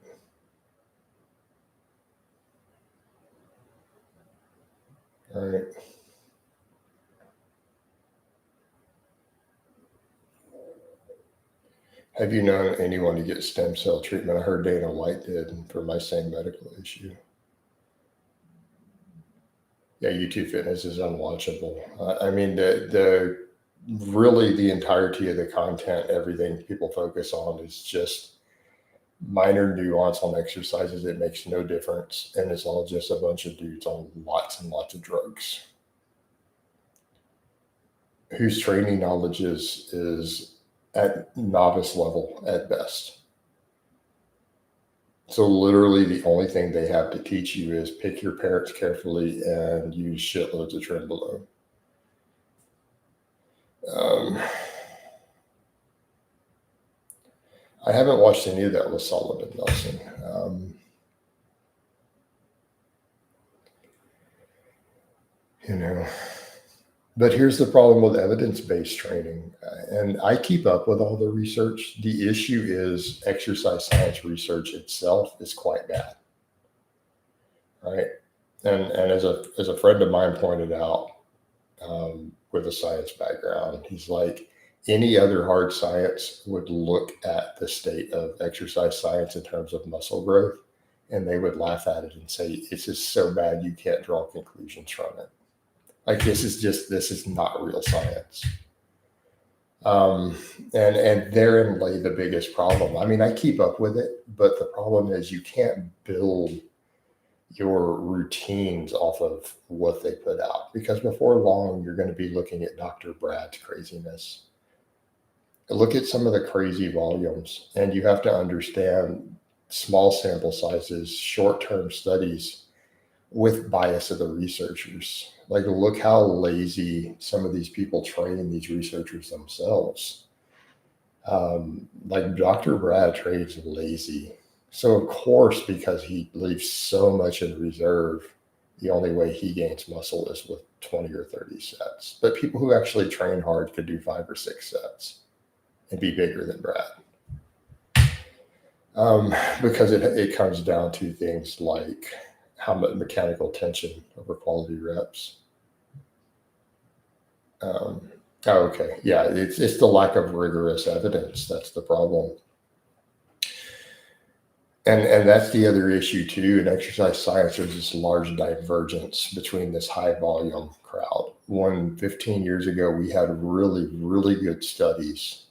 All right. Have you known anyone to get stem cell treatment? I heard Dana White did for my same medical issue. Yeah, YouTube Fitness is unwatchable. I mean, the really the entirety of the content, everything people focus on is just minor nuance on exercises. It makes no difference, and it's all just a bunch of dudes on lots and lots of drugs whose training knowledge is at novice level at best. So literally the only thing they have to teach you is pick your parents carefully and use shitloads of trenbolone. I haven't watched any of that with Solomon Nelson. You know, but here's the problem with evidence-based training. And I keep up with all the research. The issue is exercise science research itself is quite bad. Right. And as a friend of mine pointed out, with a science background, he's like, any other hard science would look at the state of exercise science in terms of muscle growth, and they would laugh at it and say, it's just so bad you can't draw conclusions from it. Like, this is not real science. And therein lay the biggest problem. I mean, I keep up with it, but the problem is you can't build your routines off of what they put out, because before long you're going to be looking at Dr. Brad's craziness. Look at some of the crazy volumes, and you have to understand small sample sizes, short-term studies with bias of the researchers. Like, look how lazy some of these people train these researchers themselves. Like Dr. Brad trains lazy. So of course, because he leaves so much in reserve, the only way he gains muscle is with 20 or 30 sets. But people who actually train hard could do 5 or 6 sets and be bigger than Brad. Because it comes down to things like how much mechanical tension over quality reps. Okay. Yeah, it's the lack of rigorous evidence. That's the problem. And that's the other issue too. In exercise science, there's this large divergence between this high volume crowd. 15 years ago, we had really, really good studies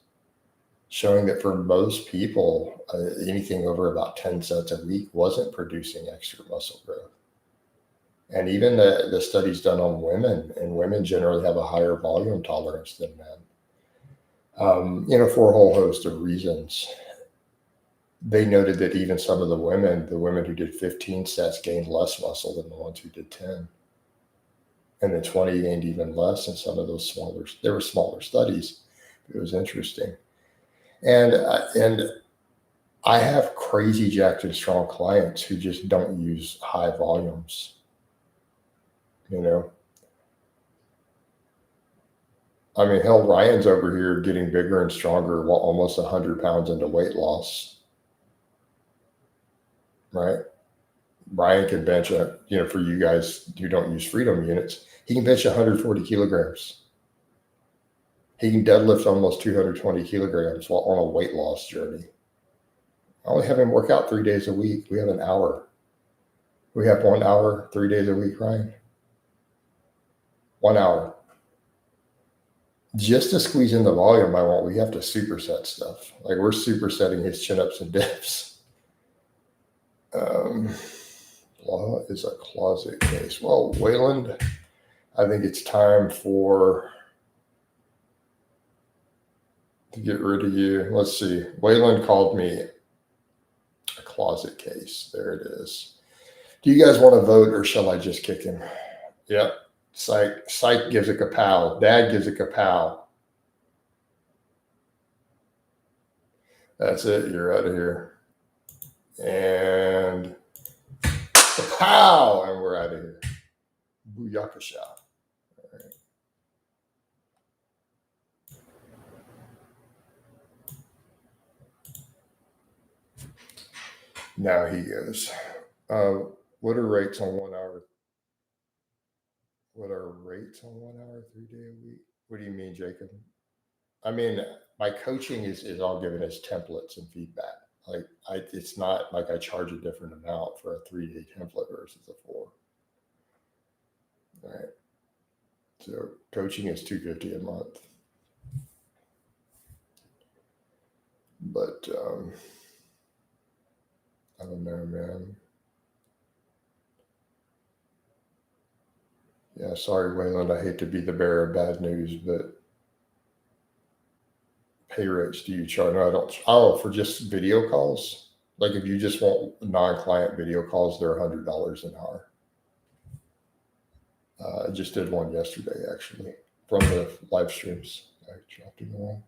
showing that for most people, anything over about 10 sets a week wasn't producing extra muscle growth. And even the studies done on women, and women generally have a higher volume tolerance than men, for a whole host of reasons. They noted that even some of the women who did 15 sets gained less muscle than the ones who did 10. And the 20 gained even less in some of those smaller studies. It was interesting. And I have crazy jacked and strong clients who just don't use high volumes. I mean, hell, Ryan's over here getting bigger and stronger while almost 100 pounds into weight loss. Right? Ryan can bench for you guys who don't use freedom units, he can bench 140 kilograms. He can deadlift almost 220 kilograms while on a weight loss journey. I only have him work out 3 days a week. We have an hour. We have 1 hour, 3 days a week, Ryan. 1 hour. Just to squeeze in the volume we have to superset stuff. Like, we're supersetting his chin-ups and dips. Blaha is a closet case. Well, Wayland, I think it's time to get rid of you. Let's see. Wayland called me a closet case. There it is. Do you guys want to vote, or shall I just kick him? Yep. Psych gives a kapow. Dad gives a kapow. That's it. You're out of here. And kapow! And we're out of here. Booyakasha. All right. Now he goes, what are rates on 1 hour? What are rates on 1 hour, 3 day a week? What do you mean, Jacob? I mean, my coaching is all given as templates and feedback. Like it's not like I charge a different amount for a 3 day template versus a 4. All right. So coaching is $250 a month. But I don't know, man. Yeah, sorry, Wayland. I hate to be the bearer of bad news, but pay rates do you charge? No, I don't. Oh, for just video calls? Like if you just want non-client video calls, they're $100 an hour. I just did one yesterday, actually, from the live streams. I dropped it on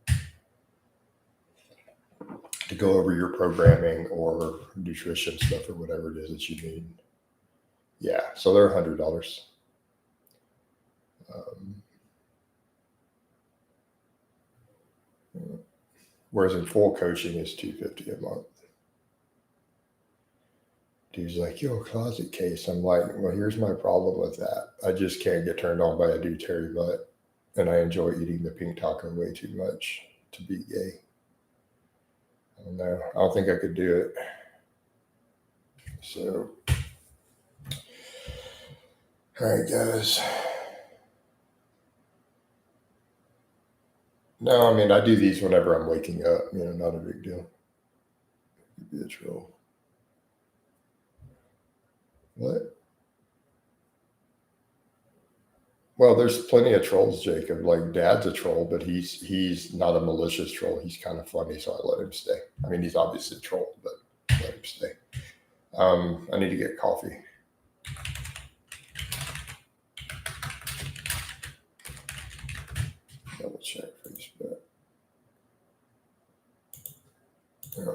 to go over your programming or nutrition stuff or whatever it is that you need. Yeah, so they're $100. Whereas in full coaching is $250 a month. Dude's like, yo, closet case. I'm like, well, here's my problem with that. I just can't get turned on by a dude Terry butt. And I enjoy eating the pink taco way too much to be gay. I don't know. I don't think I could do it. So, all right, guys. No, I mean, I do these whenever I'm waking up. Not a big deal. Could be a troll. What? Well, there's plenty of trolls, Jacob. Like Dad's a troll, but he's not a malicious troll. He's kind of funny, so I let him stay. I mean, he's obviously a troll, but let him stay. I need to get coffee. Double check Facebook. Yeah.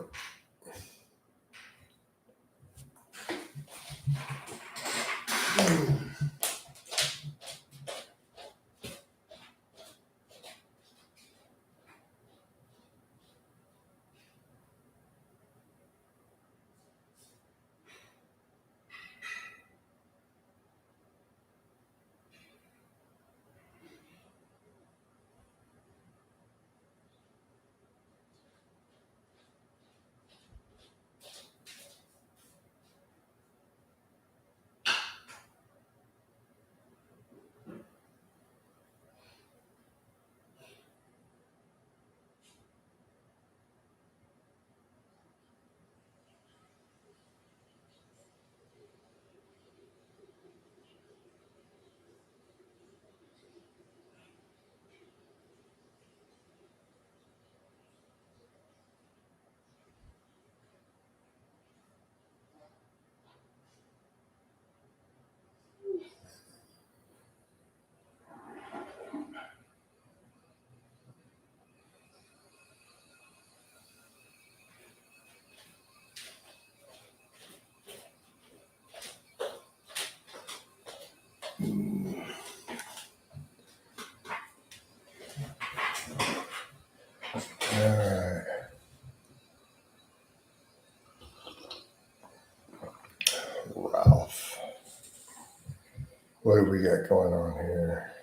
All right. Ralph. What do we got going on here?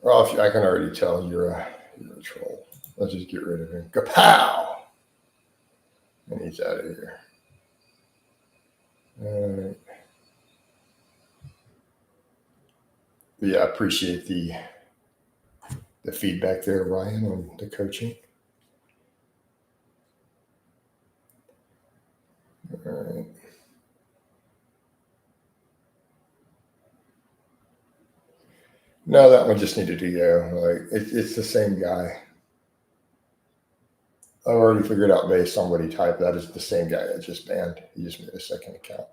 Ralph, I can already tell you're a troll. Let's just get rid of him. Kapow! And he's out of here. All right. But yeah, I appreciate the feedback there, Ryan, on the coaching. All right. No, that one just needed to go. Like it's the same guy. I've already figured out based on what he typed that is the same guy that just banned. He just made a second account.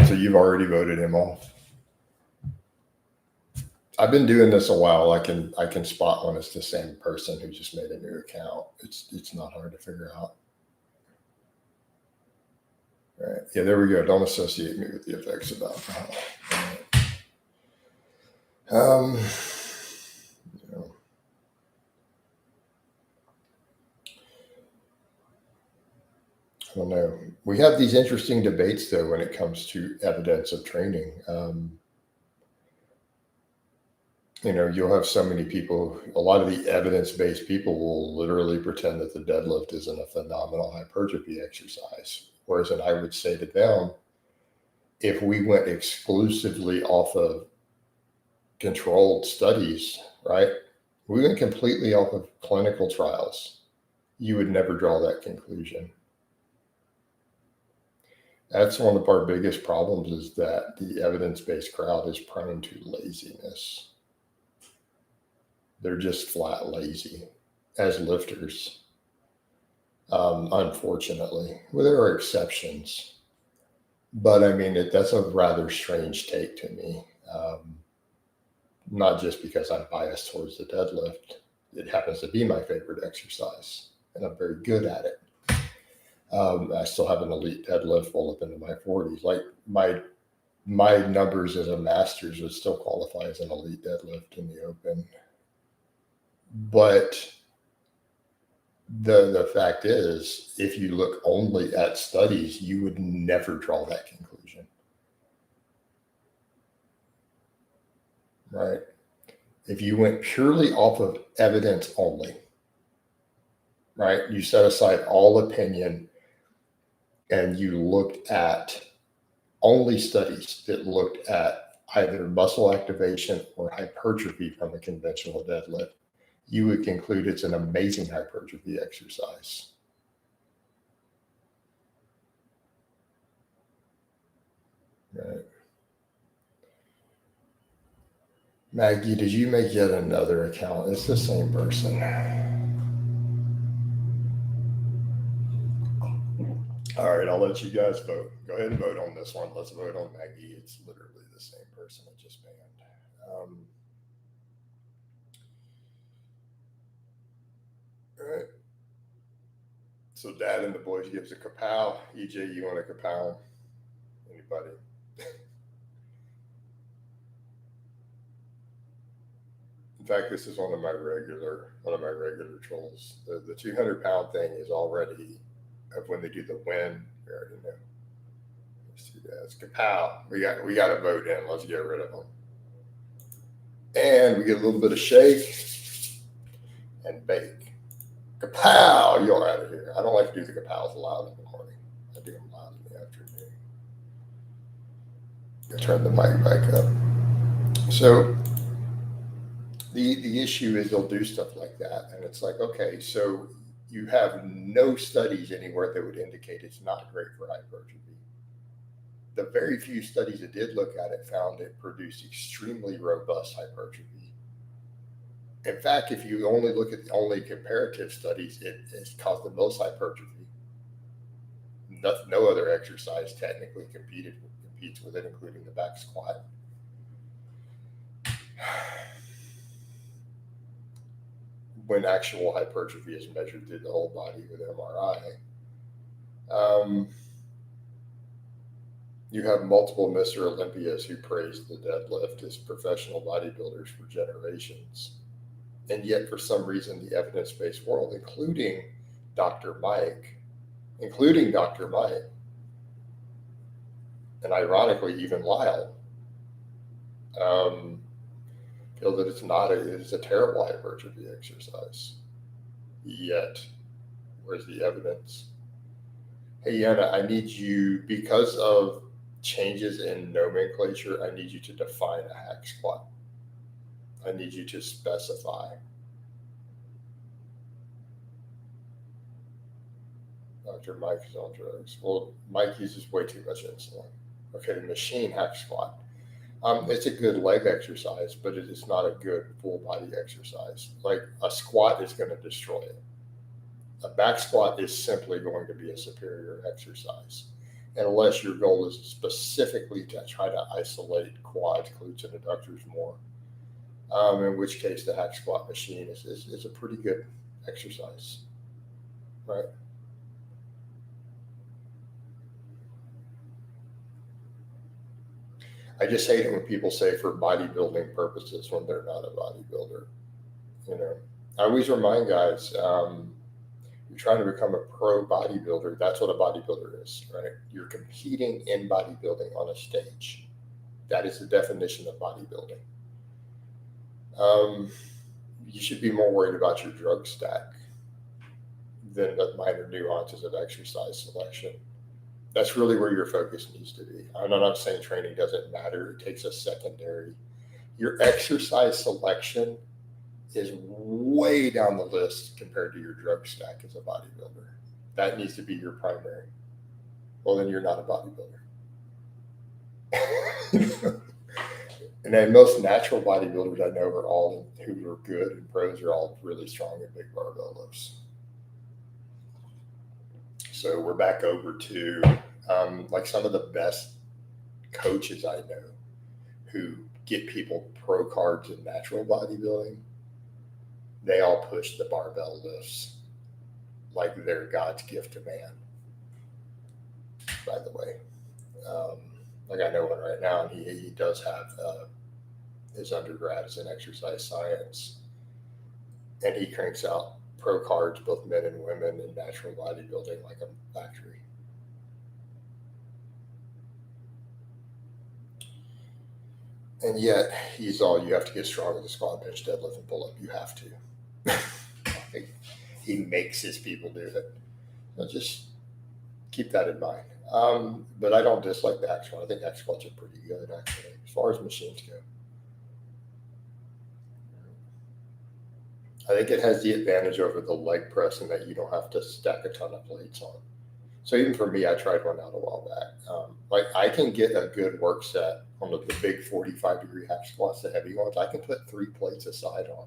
So you've already voted him off. I've been doing this a while. I can spot when it's the same person who just made a new account. It's not hard to figure out. All right. Yeah, there we go. Don't associate me with the effects of alcohol. All right. don't know. We have these interesting debates, though, when it comes to evidence of training. You'll have so many people, a lot of the evidence-based people will literally pretend that the deadlift isn't a phenomenal hypertrophy exercise. Whereas I would say to them, if we went exclusively off of controlled studies, right? We went completely off of clinical trials. You would never draw that conclusion. That's one of our biggest problems, is that the evidence-based crowd is prone to laziness. They're just flat lazy as lifters, unfortunately. Well, there are exceptions, but I mean, that's a rather strange take to me. Not just because I'm biased towards the deadlift. It happens to be my favorite exercise, and I'm very good at it. I still have an elite deadlift well up into my 40s. Like my numbers as a master's would still qualify as an elite deadlift in the open. But the fact is, if you look only at studies, you would never draw that conclusion. Right? If you went purely off of evidence only, right? You set aside all opinion and you looked at only studies that looked at either muscle activation or hypertrophy from a conventional deadlift, you would conclude it's an amazing hypertrophy exercise. Right. Maggie, did you make yet another account? It's the same person. All right, I'll let you guys vote. Go ahead and vote on this one. Let's vote on Maggie. It's literally the same person I just banned. All right. So Dad and the boys gives a kapow. EJ, you want a kapow? Anybody? In fact, this is one of my regular trolls. The 200-pound thing is already, of when they do the win, we already know. Let's see that. It's kapow. We got to vote in. Let's get rid of them. And we get a little bit of shake and bake. Kapow! You're out of here. I don't like to do the kapows loud in the morning. I do them loud in the afternoon. I'll turn the mic back up. So the issue is they'll do stuff like that, and it's like, okay, so you have no studies anywhere that would indicate it's not great for hypertrophy. The very few studies that did look at it found it produced extremely robust hypertrophy. In fact, if you only look at the only comparative studies, it has caused the most hypertrophy. No other exercise technically competes with it, including the back squat. When actual hypertrophy is measured through the whole body with MRI. You have multiple Mr. Olympias who praised the deadlift as professional bodybuilders for generations. And yet, for some reason, the evidence-based world, including Dr. Mike, and ironically, even Lyle, feel that it's a terrible hypertrophy exercise. Yet, where's the evidence? Hey, Yana, I need you, because of changes in nomenclature, I need you to define a hack squat. I need you to specify. Dr. Mike is on drugs. Well, Mike uses way too much insulin. Okay, the machine hack squat. It's a good leg exercise, but it is not a good full body exercise. Like a squat is going to destroy it. A back squat is simply going to be a superior exercise. And unless your goal is specifically to try to isolate quads, glutes, and adductors more, in which case the hack squat machine is a pretty good exercise, right? I just hate it when people say for bodybuilding purposes when they're not a bodybuilder. I always remind guys, You're trying to become a pro bodybuilder. That's what a bodybuilder is, right? You're competing in bodybuilding on a stage. That is the definition of bodybuilding. You should be more worried about your drug stack than the minor nuances of exercise selection. That's really where your focus needs to be. I'm not saying training doesn't matter. It takes a secondary. Your exercise selection is way down the list compared to your drug stack as a bodybuilder. That needs to be your primary. Well, then you're not a bodybuilder. And then most natural bodybuilders I know are all who are good and pros are all really strong in big barbell lifts. So we're back over to like some of the best coaches I know who get people pro cards in natural bodybuilding. They all push the barbell lifts like they're God's gift to man, by the way. Like I know one right now, and he does have his undergrad is in exercise science, and he cranks out pro cards, both men and women, in natural bodybuilding like a factory. And yet he's all, you have to get strong with the squat, bench, deadlift, and pull up. You have to. He makes his people do it. So just keep that in mind. But I don't dislike the hack squat. I think hack squats are pretty good, actually, as far as machines go. I think it has the advantage over the leg press in that you don't have to stack a ton of plates on. So even for me, I tried one out a while back. Like I can get a good work set on the big 45-degree hack squats, the heavy ones. I can put 3 plates aside on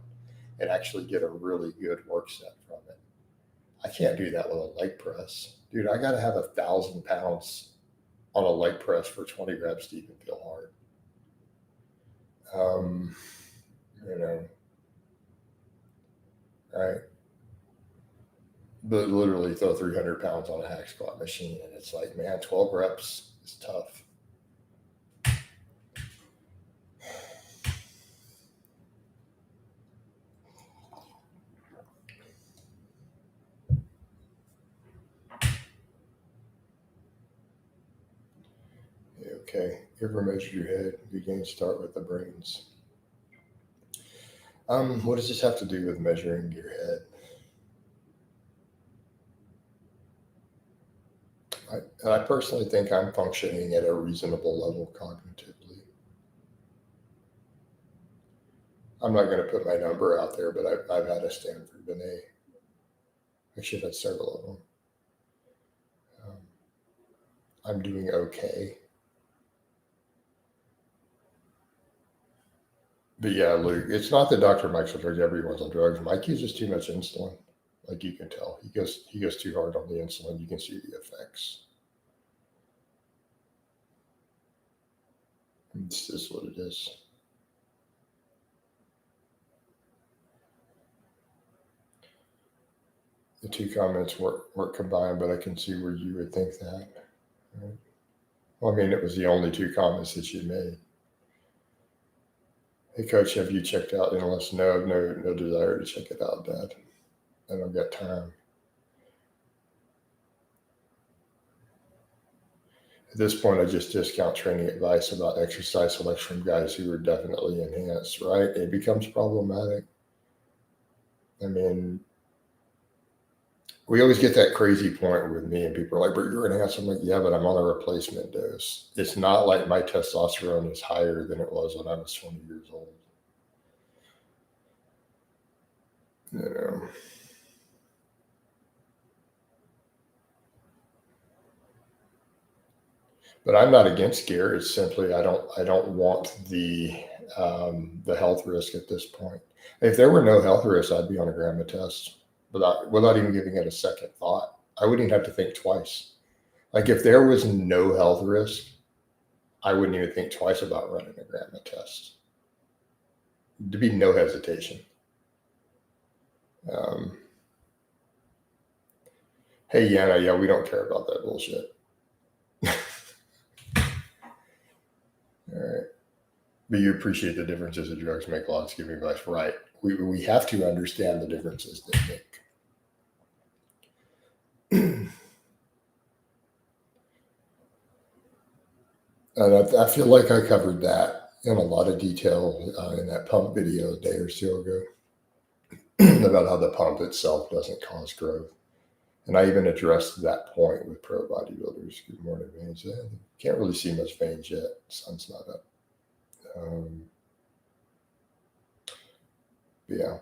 and actually get a really good work set from it. I can't do that with a leg press. Dude, I got to have 1,000 pounds on a leg press for 20 reps to even feel hard. Right? But literally throw 300 pounds on a hack squat machine, and it's like, man, 12 reps is tough. Okay, you ever measure your head? Begin to start with the brains. What does this have to do with measuring your head? I personally think I'm functioning at a reasonable level cognitively. I'm not going to put my number out there, but I've had a Stanford Binet. Actually, I've had several of them. I'm doing okay. But yeah, Luke, it's not that Dr. Mike's on drugs. Everyone's on drugs. Mike uses too much insulin. Like you can tell, he goes too hard on the insulin. You can see the effects. It's just what it is. The 2 comments weren't combined, but I can see where you would think that. Right? Well, I mean, it was the only 2 comments that you made. Hey, Coach, have you checked out Endless? No desire to check it out, Dad. I don't got time. At this point, I just discount training advice about exercise selection from guys who are definitely enhanced, right? It becomes problematic. I mean, we always get that crazy point with me, and people are like, but you're enhanced. I'm like, yeah, but I'm on a replacement dose. It's not like my testosterone is higher than it was when I was 20 years old. You know. But I'm not against gear. It's simply I don't want the health risk at this point. If there were no health risk, I'd be on a grandma test without even giving it a second thought. I wouldn't even have to think twice. Like if there was no health risk, I wouldn't even think twice about running a grandma test. There'd be no hesitation. Hey, Yana, yeah, we don't care about that bullshit. All right. But you appreciate the differences of drugs make lots giving advice. Right. We have to understand the differences they make. And I feel like I covered that in a lot of detail in that pump video a day or so ago about how the pump itself doesn't cause growth. And I even addressed that point with pro bodybuilders. Good morning, veins. Can't really see much veins yet. Sun's not up. Yeah.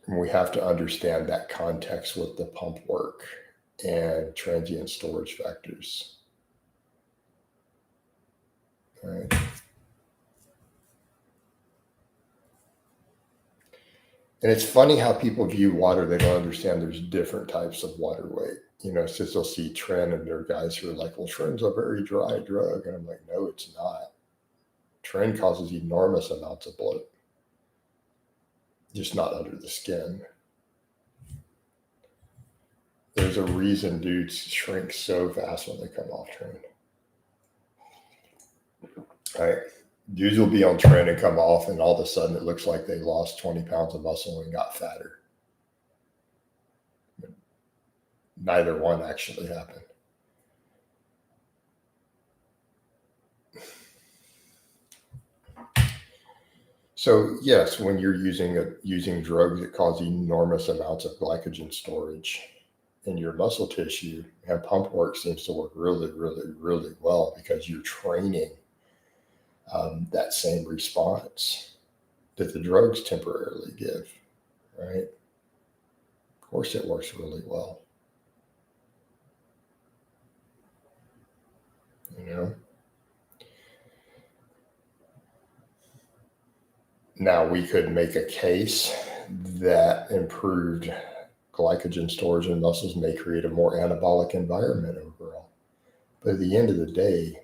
And we have to understand that context with the pump work and transient storage factors. Right. And it's funny how people view water. They don't understand there's different types of water weight. Since they'll see Tren and there are guys who are like, well, Tren's a very dry drug. And I'm like, no, it's not. Tren causes enormous amounts of bloat, just not under the skin. There's a reason dudes shrink so fast when they come off Tren. Right? Dudes will be on Tren and come off, and all of a sudden it looks like they lost 20 pounds of muscle and got fatter. But neither one actually happened. So yes, when you're using drugs that cause enormous amounts of glycogen storage in your muscle tissue, and pump work seems to work really, really, really well because you're training that same response that the drugs temporarily give, right? Of course, it works really well. Now we could make a case that improved glycogen storage in muscles may create a more anabolic environment overall. But at the end of the day,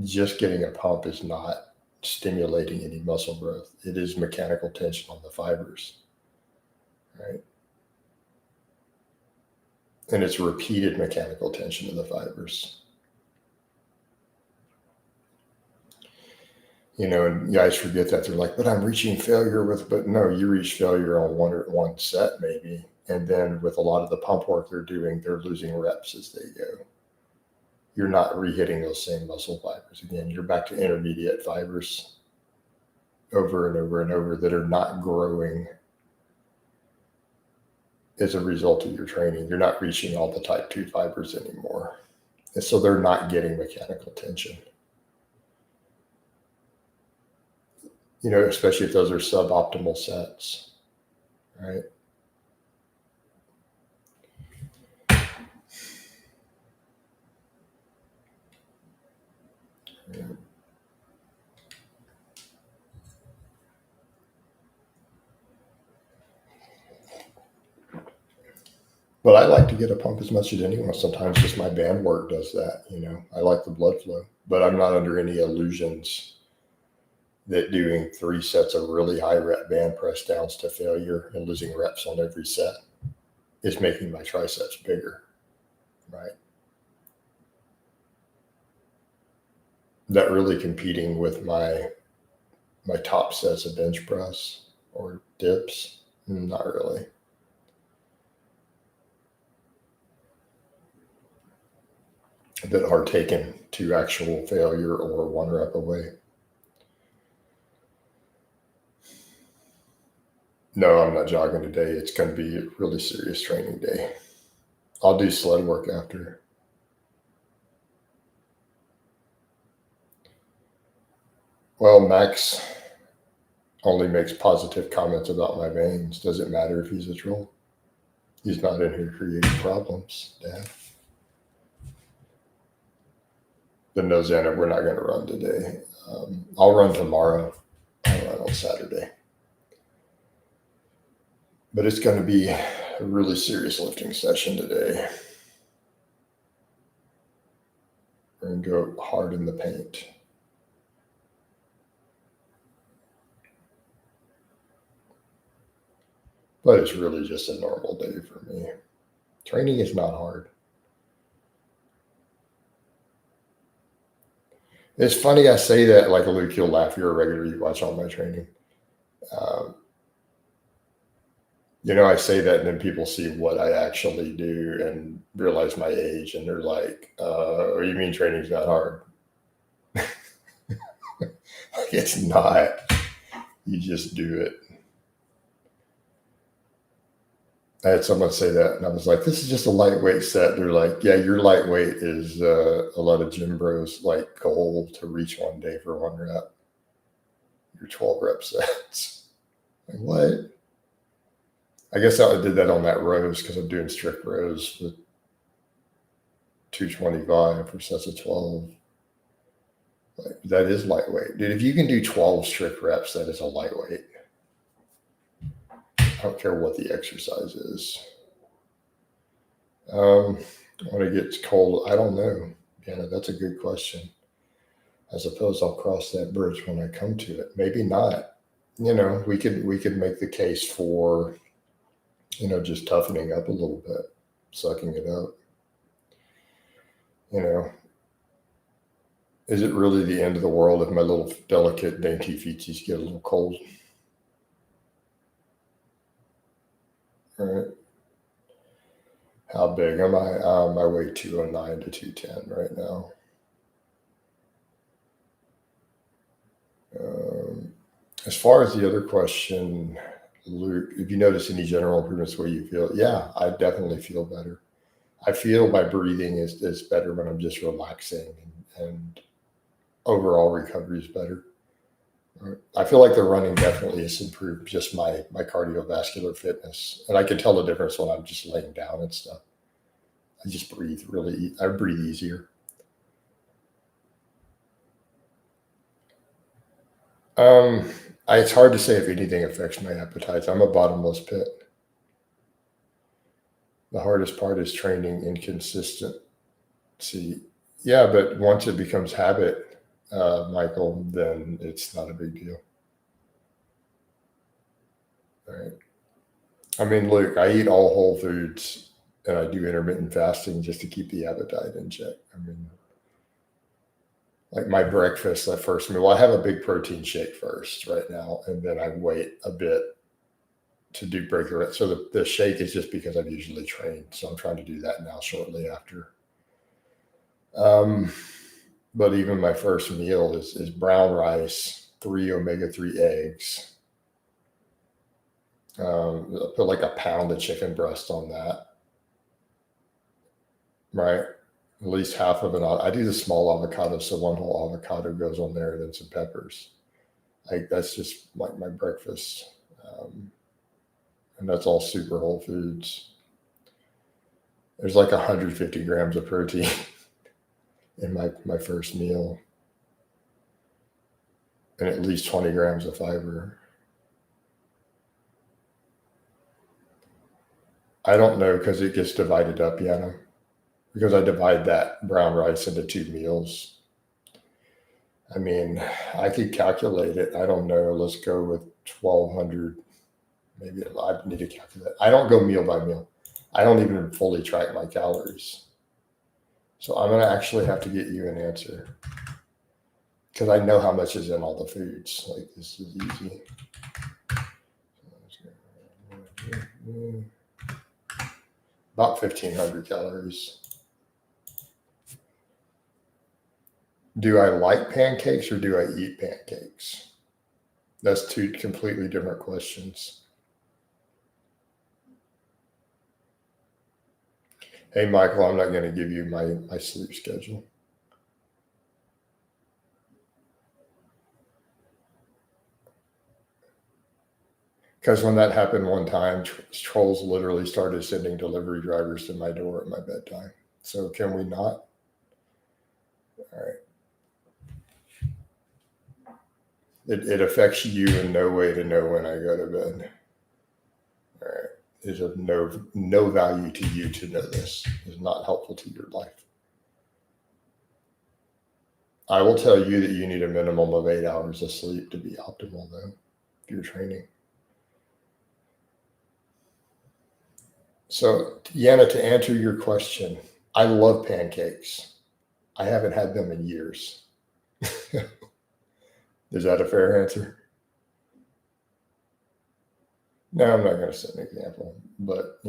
just getting a pump is not stimulating any muscle growth. It is mechanical tension on the fibers, right? And it's repeated mechanical tension in the fibers. And guys forget that. They're like, but I'm reaching failure but no, you reach failure on one set maybe. And then with a lot of the pump work they're doing, they're losing reps as they go. You're not re-hitting those same muscle fibers. Again, you're back to intermediate fibers over and over and over that are not growing as a result of your training. You're not reaching all the type 2 fibers anymore. And so they're not getting mechanical tension. Especially if those are suboptimal sets, right? Yeah. But I like to get a pump as much as anyone. Sometimes just my band work does that, I like the blood flow, but I'm not under any illusions that doing 3 sets of really high rep band press downs to failure and losing reps on every set is making my triceps bigger, right? That really competing with my top sets of bench press or dips, not really. That are taken to actual failure or 1 rep away. No, I'm not jogging today. It's going to be a really serious training day. I'll do sled work after. Well, Max only makes positive comments about my veins. Does it matter if he's a troll? He's not in here creating problems, Dad. But no, Xana, we're not going to run today. I'll run tomorrow. I'll run on Saturday. But it's going to be a really serious lifting session today. We're going to go hard in the paint. But it's really just a normal day for me. Training is not hard. It's funny I say that like Luke, you'll laugh. You're a regular. You watch all my training. I say that and then people see what I actually do and realize my age, and they're like, "Oh, you mean training's not hard?" Like, it's not. You just do it. I had someone say that, and I was like, "This is just a lightweight set." They're like, "Yeah, your lightweight is a lot of gym bros like goal to reach one day for one rep. Your 12 rep sets." Like, what? I guess I did that on that rows because I'm doing strict rows with 225 for sets of 12. Like, that is lightweight, dude. If you can do 12 strict reps, that is a lightweight. I don't care what the exercise is. When it gets cold, I don't know. Yeah, that's a good question. I suppose I'll cross that bridge when I come to it. Maybe not. We could make the case for just toughening up a little bit, sucking it up. Is it really the end of the world if my little delicate dainty feetsies get a little cold? All right. How big am I? I weigh 209 to 210 right now. As far as the other question, Luke, if you notice any general improvements where you feel, yeah, I definitely feel better. I feel my breathing is better when I'm just relaxing, and overall recovery is better. I feel like the running definitely has improved just my cardiovascular fitness, and I can tell the difference when I'm just laying down and stuff. I just I breathe easier. Um, it's hard to say if anything affects my appetite. I'm a bottomless pit. The hardest part is training inconsistency. Yeah, but once it becomes habit, Michael, then it's not a big deal. Right? I mean, look, I eat all whole foods and I do intermittent fasting just to keep the appetite in check. I mean, like my breakfast, that first meal, I have a big protein shake first right now, and then I wait a bit to do break the rest. So the shake is just because I've usually trained. So I'm trying to do that now shortly after. Um, but even my first meal is brown rice, 3 omega 3 eggs. I put like a pound of chicken breast on that, right? At least half of it. I do the small avocado, so one whole avocado goes on there, and then some peppers. Like that's just like my breakfast, um, and that's all super whole foods. There's like 150 grams of protein in my first meal, and at least 20 grams of fiber. I don't know because it gets divided up, Yana. Because I divide that brown rice into 2 meals. I mean, I could calculate it. I don't know. Let's go with 1,200. Maybe I need to calculate. I don't go meal by meal. I don't even fully track my calories. So I'm going to actually have to get you an answer because I know how much is in all the foods. Like this is easy. About 1,500 calories. Do I like pancakes or do I eat pancakes? That's two completely different questions. Hey, Michael, I'm not going to give you my sleep schedule. Because when that happened one time, trolls literally started sending delivery drivers to my door at my bedtime. So can we not? All right. It affects you in no way to know when I go to bed. All right. Is of no value to you to know this. Is not helpful to your life. I will tell you that you need a minimum of 8 hours of sleep to be optimal, though, if you're training. So, Yana, to answer your question, I love pancakes. I haven't had them in years. Is that a fair answer? No, I'm not going to set an example, but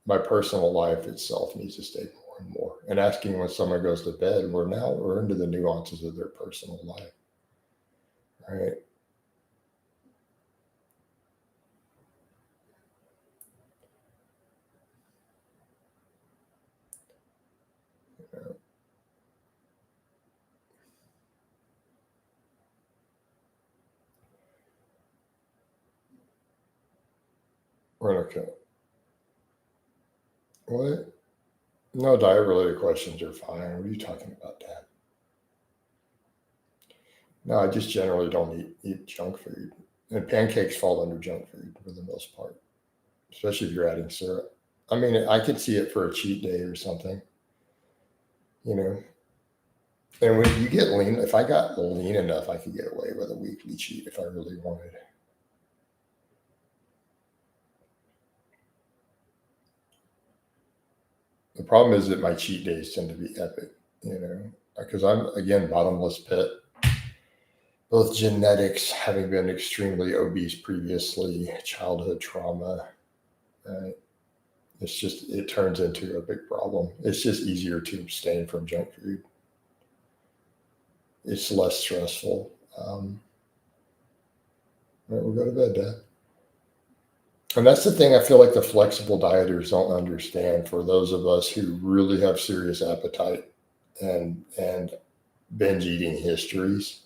my personal life itself needs to stay more and more. And asking when someone goes to bed, we're into the nuances of their personal life, right? We're okay. What? No, diet related questions are fine. What are you talking about, Dad? No, I just generally don't eat junk food. And pancakes fall under junk food for the most part, especially if you're adding syrup. I mean, I could see it for a cheat day or something, you know. And when you get lean, if I got lean enough, I could get away with a weekly cheat if I really wanted. The problem is that my cheat days tend to be epic, because I'm, again, bottomless pit. Both genetics, having been extremely obese previously, childhood trauma, it turns into a big problem. It's just easier to abstain from junk food. It's less stressful. All right, we'll go to bed, Dad. And that's the thing I feel like the flexible dieters don't understand. For those of us who really have serious appetite and binge eating histories,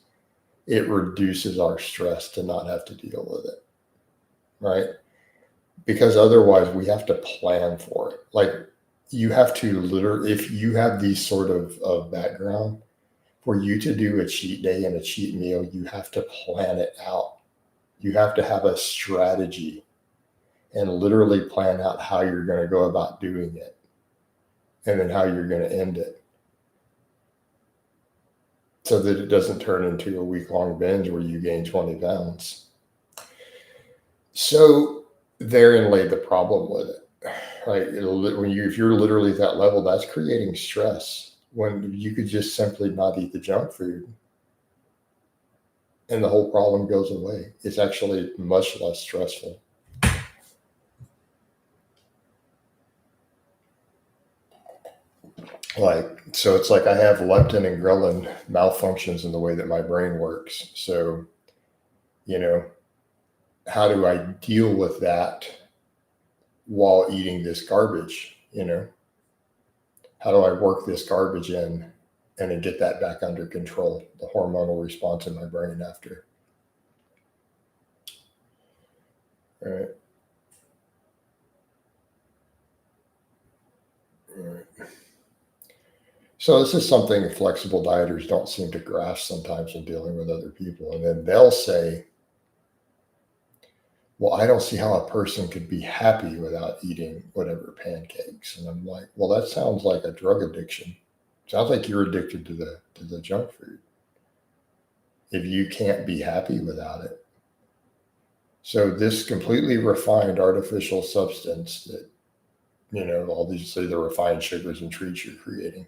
it reduces our stress to not have to deal with it, right? Because otherwise we have to plan for it. Like, you have to literally, if you have these sort of background, for you to do a cheat day and a cheat meal, you have to plan it out. You have to have a strategy and literally plan out how you're going to go about doing it and then how you're going to end it, so that it doesn't turn into a week-long binge where you gain 20 pounds. So therein lay the problem with it. Right? If you're literally at that level, that's creating stress when you could just simply not eat the junk food and the whole problem goes away. It's actually much less stressful. So it's like I have leptin and ghrelin malfunctions in the way that my brain works. So, how do I deal with that while eating this garbage? How do I work this garbage in and then get that back under control? The hormonal response in my brain after. All right. All right. So this is something flexible dieters don't seem to grasp sometimes in dealing with other people. And then they'll say, well, I don't see how a person could be happy without eating whatever pancakes. And I'm like, well, that sounds like a drug addiction. Sounds like you're addicted to the junk food if you can't be happy without it. So this completely refined artificial substance that, all these, say, the refined sugars and treats you're creating,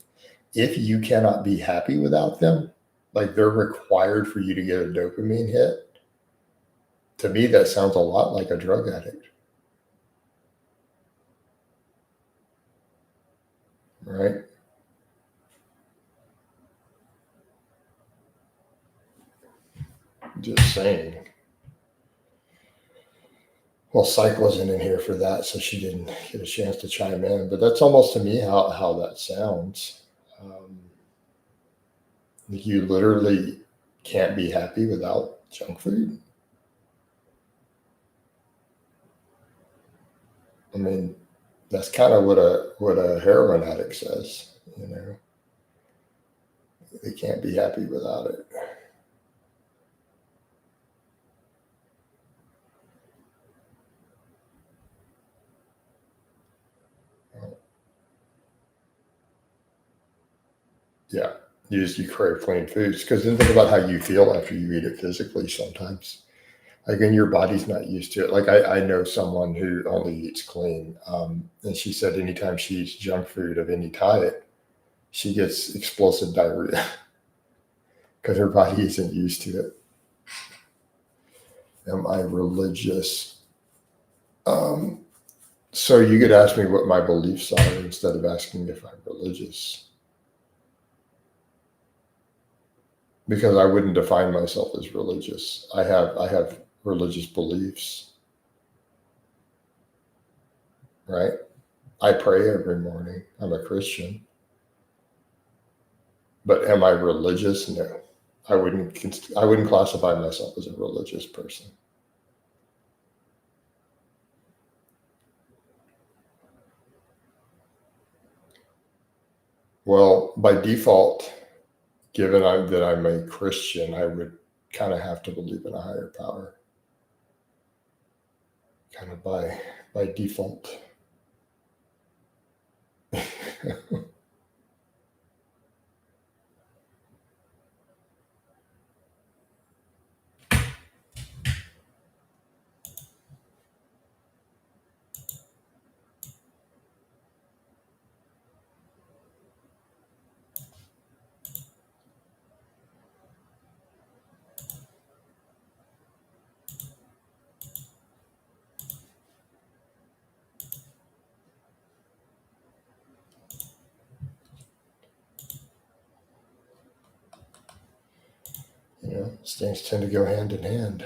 if you cannot be happy without them, like they're required for you to get a dopamine hit, to me, that sounds a lot like a drug addict. Right? Just saying. Well, Psych wasn't in here for that, so she didn't get a chance to chime in. But that's almost to me how that sounds. You literally can't be happy without junk food. I mean, that's kind of what a heroin addict says. They can't be happy without it. Yeah, you crave clean foods, because then think about how you feel after you eat it physically. Sometimes, like, and your body's not used to it. Like, I know someone who only eats clean, and she said anytime she eats junk food of any type, she gets explosive diarrhea because her body isn't used to it. Am I religious? So you could ask me what my beliefs are instead of asking if I'm religious. Because I wouldn't define myself as religious. I have religious beliefs, right? I pray every morning. I'm a Christian. But am I religious? No. I wouldn't classify myself as a religious person. Well, by default, given that I'm a Christian, I would kind of have to believe in a higher power, kind of by default. These things tend to go hand in hand.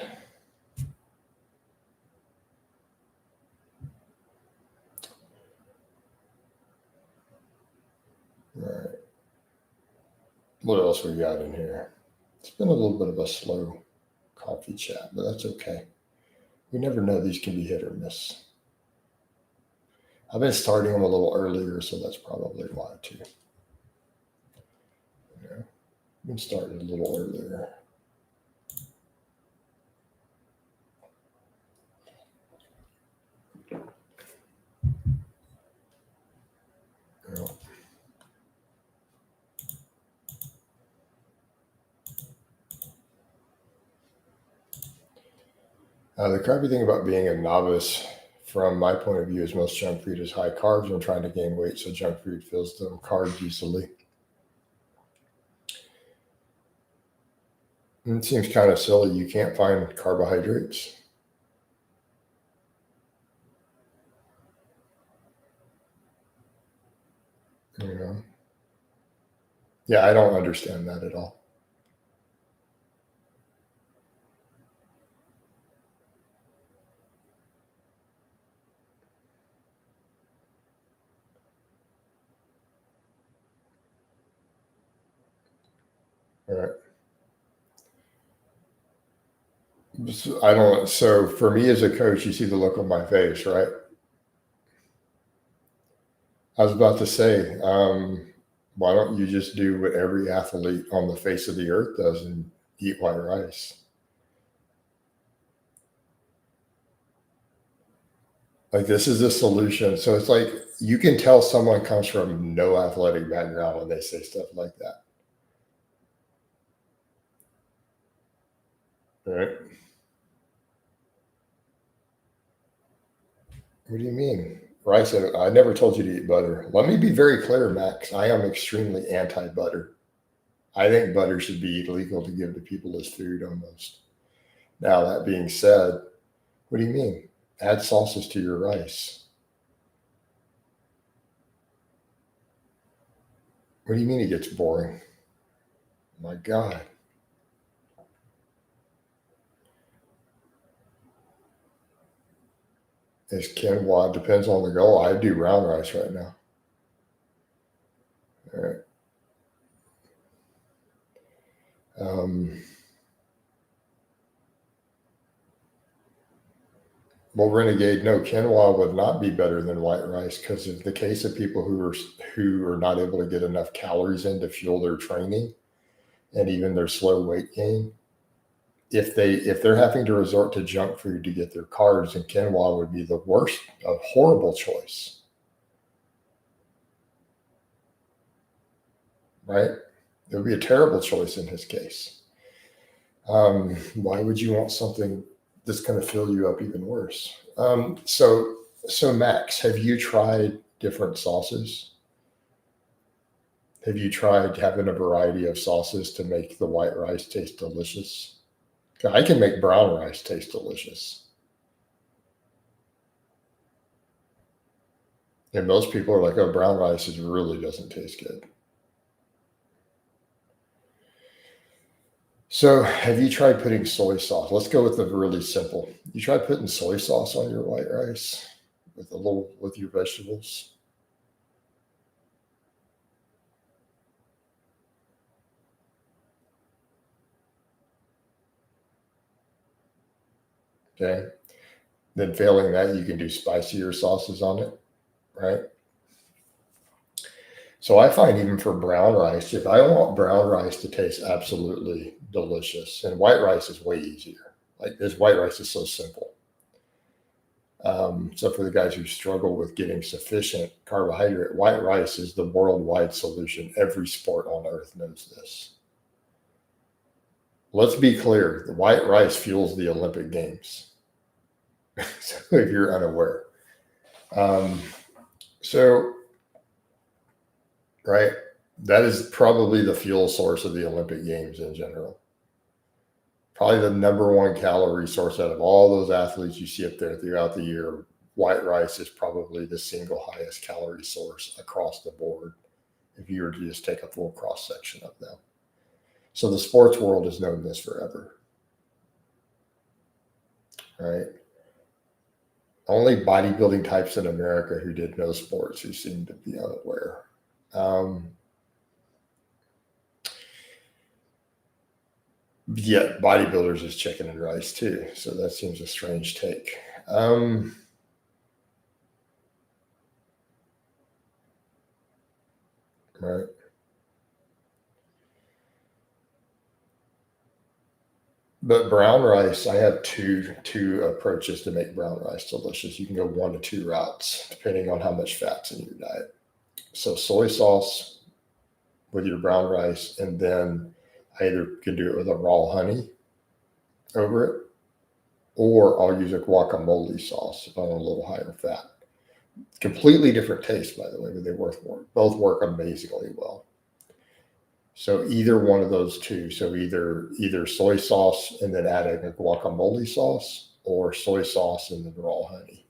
All right. What else we got in here? It's been a little bit of a slow coffee chat, but that's okay. We never know. These can be hit or miss. I've been starting them a little earlier, so that's probably why too. I've been starting a little earlier. The crappy thing about being a novice, from my point of view, is most junk food is high carbs and trying to gain weight, so junk food fills them carbs easily. And it seems kind of silly. You can't find carbohydrates. Yeah, I don't understand that at all. All right. So for me as a coach, you see the look on my face, right? I was about to say, why don't you just do what every athlete on the face of the earth does and eat white rice? Like, this is a solution. So it's like you can tell someone comes from no athletic background when they say stuff like that. All right. What do you mean? Rice? I never told you to eat butter. Let me be very clear, Max. I am extremely anti-butter. I think butter should be illegal to give to people as food almost. Now, that being said, what do you mean? Add sauces to your rice. What do you mean it gets boring? My God. Is quinoa, depends on the goal. I do brown rice right now. All right. Well, Renegade, no, quinoa would not be better than white rice because in the case of people who are not able to get enough calories in to fuel their training and even their slow weight gain, if they're having to resort to junk food to get their carbs, then quinoa would be the worst, a horrible choice. Right? It would be a terrible choice in his case. Why would you want something that's going to fill you up even worse? So Max, have you tried different sauces? Have you tried having a variety of sauces to make the white rice taste delicious? I can make brown rice taste delicious. And most people are like, oh, brown rice really doesn't taste good. So have you tried putting soy sauce? Let's go with the really simple. You try putting soy sauce on your white rice with your vegetables? Okay. Then failing that, you can do spicier sauces on it, right? So I find even for brown rice, if I want brown rice to taste absolutely delicious, and white rice is way easier. Like this white rice is so simple. So for the guys who struggle with getting sufficient carbohydrate, white rice is the worldwide solution. Every sport on earth knows this. Let's be clear, the white rice fuels the Olympic Games. So if you're unaware. So, right, that is probably the fuel source of the Olympic Games in general. Probably the number one calorie source out of all those athletes you see up there throughout the year. White rice is probably the single highest calorie source across the board if you were to just take a full cross section of them. So the sports world has known this forever, right? Only bodybuilding types in America who did no sports who seem to be unaware. Yet bodybuilders is chicken and rice too. So that seems a strange take. Right. But brown rice, I have two approaches to make brown rice delicious. You can go 1 to 2 routes depending on how much fat's in your diet. So soy sauce with your brown rice, and then I either can do it with a raw honey over it, or I'll use a guacamole sauce if I want a little higher fat. Completely different taste, by the way, but they both work amazingly well. So either one of those two. So either soy sauce and then adding a guacamole sauce, or soy sauce and then raw honey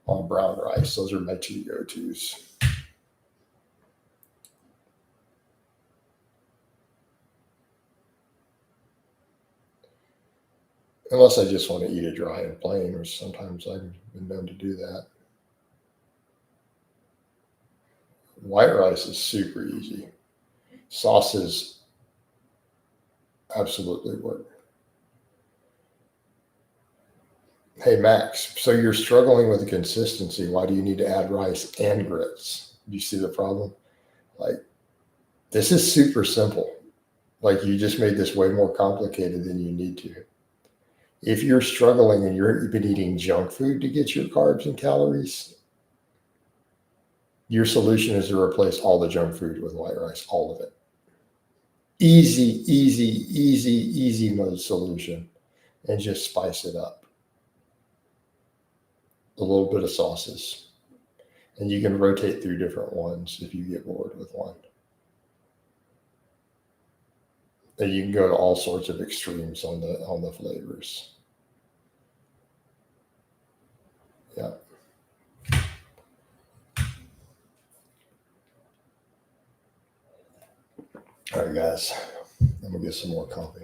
on brown rice. Those are my two go-tos. Unless I just want to eat it dry and plain, which sometimes I've been known to do that. White rice is super easy. Sauces absolutely work. Hey, Max, so you're struggling with the consistency. Why do you need to add rice and grits? Do you see the problem? Like, this is super simple. Like, you just made this way more complicated than you need to. If you're struggling and you've been eating junk food to get your carbs and calories, your solution is to replace all the junk food with white rice, all of it. Easy mode solution, and just spice it up. A little bit of sauces, and you can rotate through different ones if you get bored with one. And you can go to all sorts of extremes on the flavors. Yeah. All right, guys. I'm gonna get some more coffee.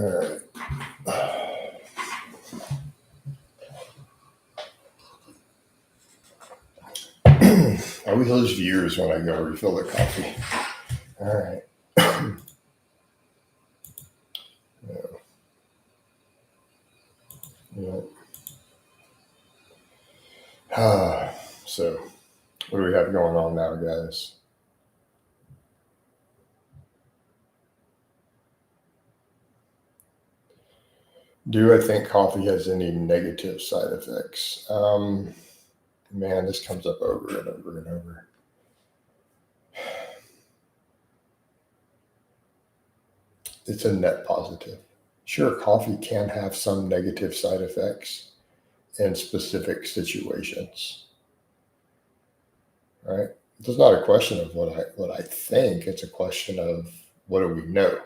All right. I always lose viewers when I go refill the coffee. All right. So, what do we have going on now, guys? Do I think coffee has any negative side effects? Man, this comes up over and over and over. It's a net positive. Sure, coffee can have some negative side effects in specific situations, right? It's not a question of what I think. It's a question of what do we know.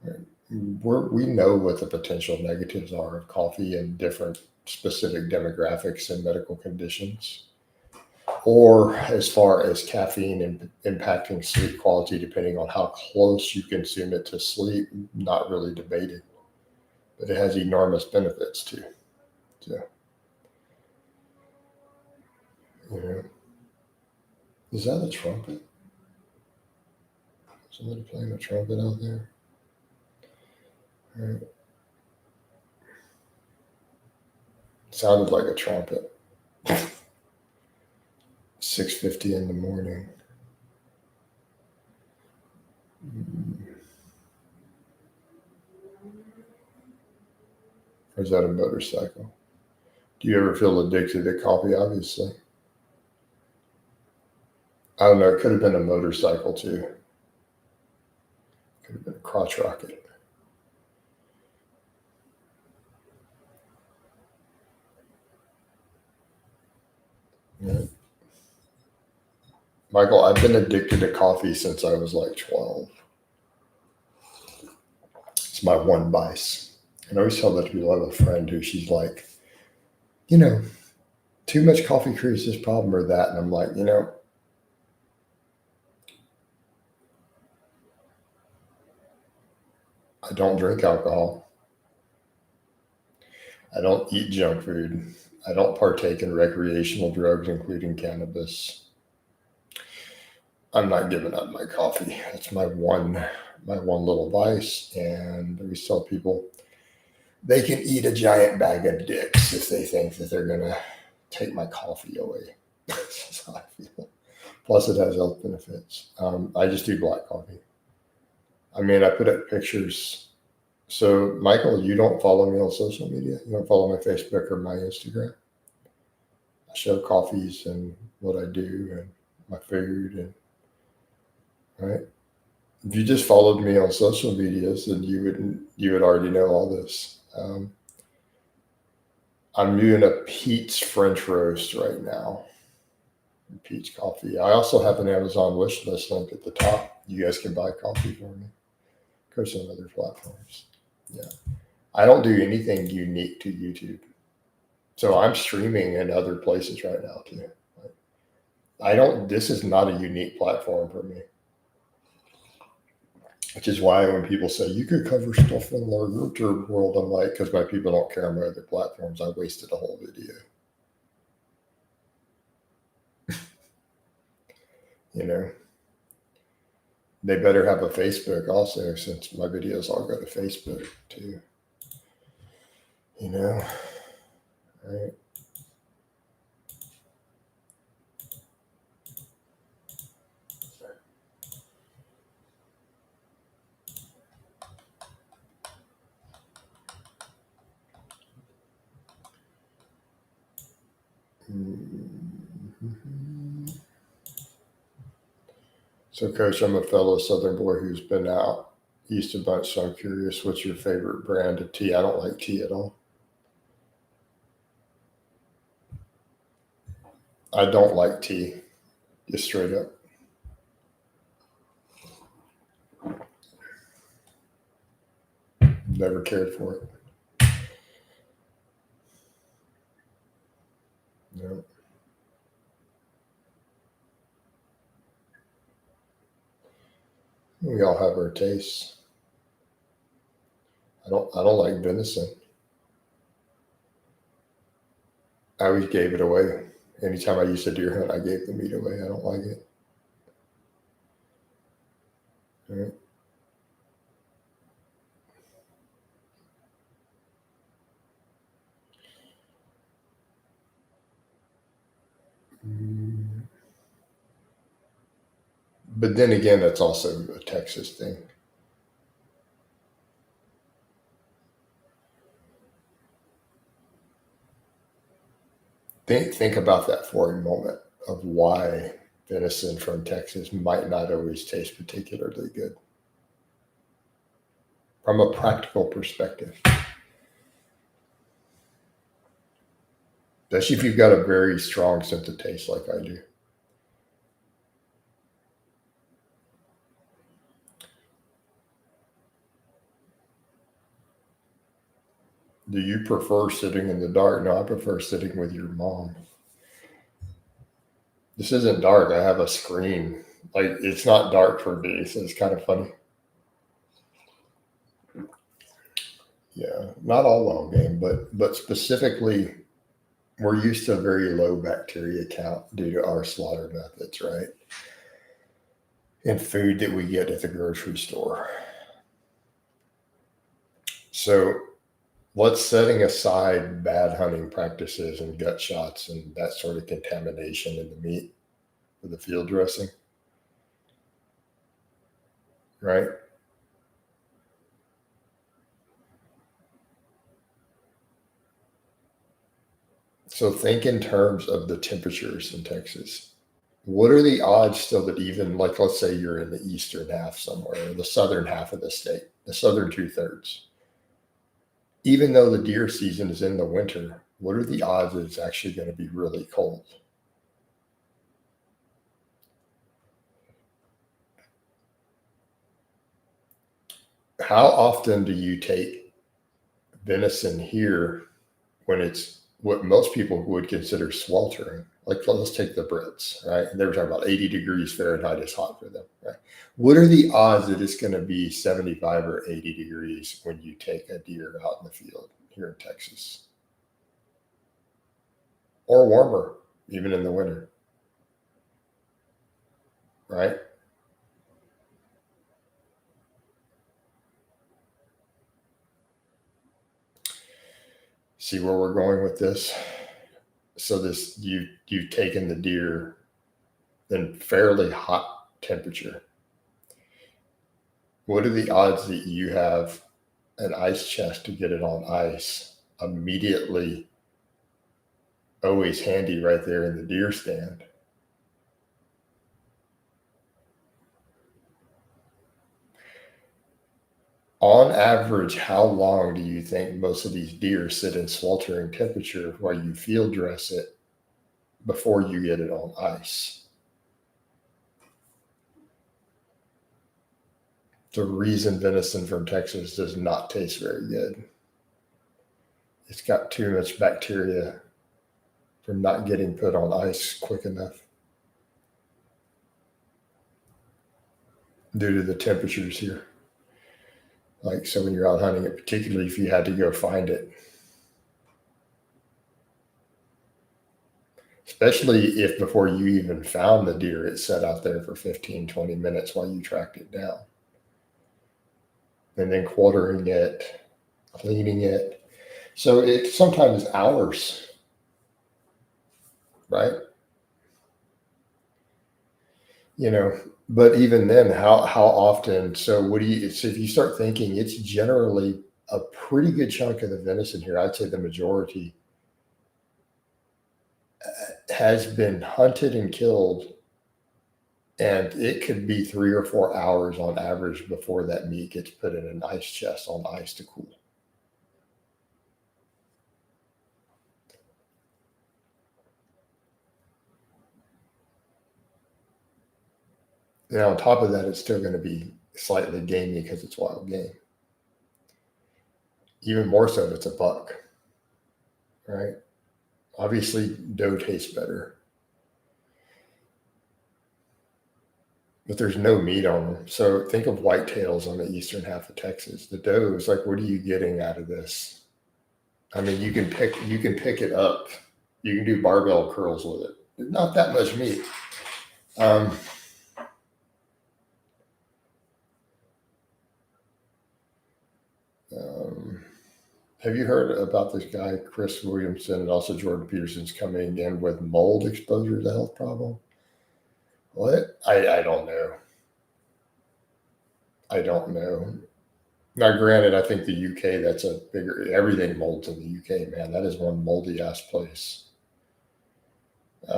Right? We know what the potential negatives are of coffee in different specific demographics and medical conditions, or as far as caffeine impacting sleep quality, depending on how close you consume it to sleep, not really debated, but it has enormous benefits too. So, you know, is that a trumpet? Somebody playing a trumpet out there? All right. Sounded like a trumpet. 6:50 in the morning. Or is that a motorcycle? Do you ever feel addicted to coffee? Obviously. I don't know. It could have been a motorcycle too. Could have been a crotch rocket. Yeah. Michael, I've been addicted to coffee since I was like 12. It's my one vice. And I always tell that to people. I have a friend who she's like, too much coffee creates this problem or that. And I'm like, I don't drink alcohol. I don't eat junk food. I don't partake in recreational drugs, including cannabis. I'm not giving up my coffee. That's my one little vice. And I always tell people they can eat a giant bag of dicks if they think that they're gonna take my coffee away. That's how I feel. Plus, it has health benefits. I just do black coffee. I mean, I put up pictures. So, Michael, you don't follow me on social media. You don't follow my Facebook or my Instagram. I show coffees and what I do and my food and right. If you just followed me on social medias, then you would already know all this. I'm doing a Pete's French roast right now. Pete's coffee. I also have an Amazon wish list link at the top. You guys can buy coffee for me. Of course, on other platforms. Yeah. I don't do anything unique to YouTube. So I'm streaming in other places right now too. This is not a unique platform for me. Which is why when people say you could cover stuff in the YouTube world, I'm like, because my people don't care on my other platforms. I wasted a whole video. They better have a Facebook also, since my videos all go to Facebook too. Right? Mm-hmm. So, Coach, I'm a fellow Southern boy who's been out east a bunch, so I'm curious, what's your favorite brand of tea? I don't like tea at all. I don't like tea, just straight up. Never cared for it. No. We all have our tastes. I don't like venison. I always gave it away. Anytime I used to deer hunt, I gave the meat away. I don't like it. Right? But then again, that's also a Texas thing. Think about that for a moment of why venison from Texas might not always taste particularly good from a practical perspective. Especially if you've got a very strong sense of taste like I do. Do you prefer sitting in the dark? No, I prefer sitting with your mom. This isn't dark. I have a screen. Like, it's not dark for me, so it's kind of funny. Yeah, not all long game, but specifically, we're used to a very low bacteria count due to our slaughter methods, right? And food that we get at the grocery store. So let's setting aside bad hunting practices and gut shots and that sort of contamination in the meat with the field dressing, right? So think in terms of the temperatures in Texas. What are the odds still that even like let's say you're in the eastern half somewhere, or the southern half of the state, the southern 2/3, even though the deer season is in the winter, what are the odds that it's actually going to be really cold? How often do you take venison here when it's what most people would consider sweltering? Like let's take the Brits, right? They were talking about 80 degrees Fahrenheit is hot for them, right? What are the odds that it's going to be 75 or 80 degrees when you take a deer out in the field here in Texas? Or warmer, even in the winter, right? See where we're going with this? So this you've taken the deer in fairly hot temperature. What are the odds that you have an ice chest to get it on ice immediately, always handy right there in the deer stand? On average, how long do you think most of these deer sit in sweltering temperature while you field dress it before you get it on ice? The reason venison from Texas does not taste very good. It's got too much bacteria from not getting put on ice quick enough due to the temperatures here. Like, so when you're out hunting it, particularly if you had to go find it, especially if before you even found the deer, it sat out there for 15, 20 minutes while you tracked it down. And then quartering it, cleaning it. So it sometimes hours, right? You know, but even then, how often? So what do you? So if you start thinking, it's generally a pretty good chunk of the venison here. I'd say the majority has been hunted and killed, and it could be 3 or 4 hours on average before that meat gets put in an ice chest on ice to cool. And on top of that, it's still going to be slightly gamey because it's wild game. Even more so if it's a buck, right? Obviously, doe tastes better. but there's no meat on them. So think of whitetails on the eastern half of Texas. The does, like, what are you getting out of this? I mean, you can pick it up. You can do barbell curls with it. Not that much meat. Have you heard about this guy, Chris Williamson, and also Jordan Peterson's coming in with mold exposure as a health problem? What? I don't know. I don't know. Now, granted, I think the UK, that's a bigger, everything molds in the UK, man. That is one moldy ass place. I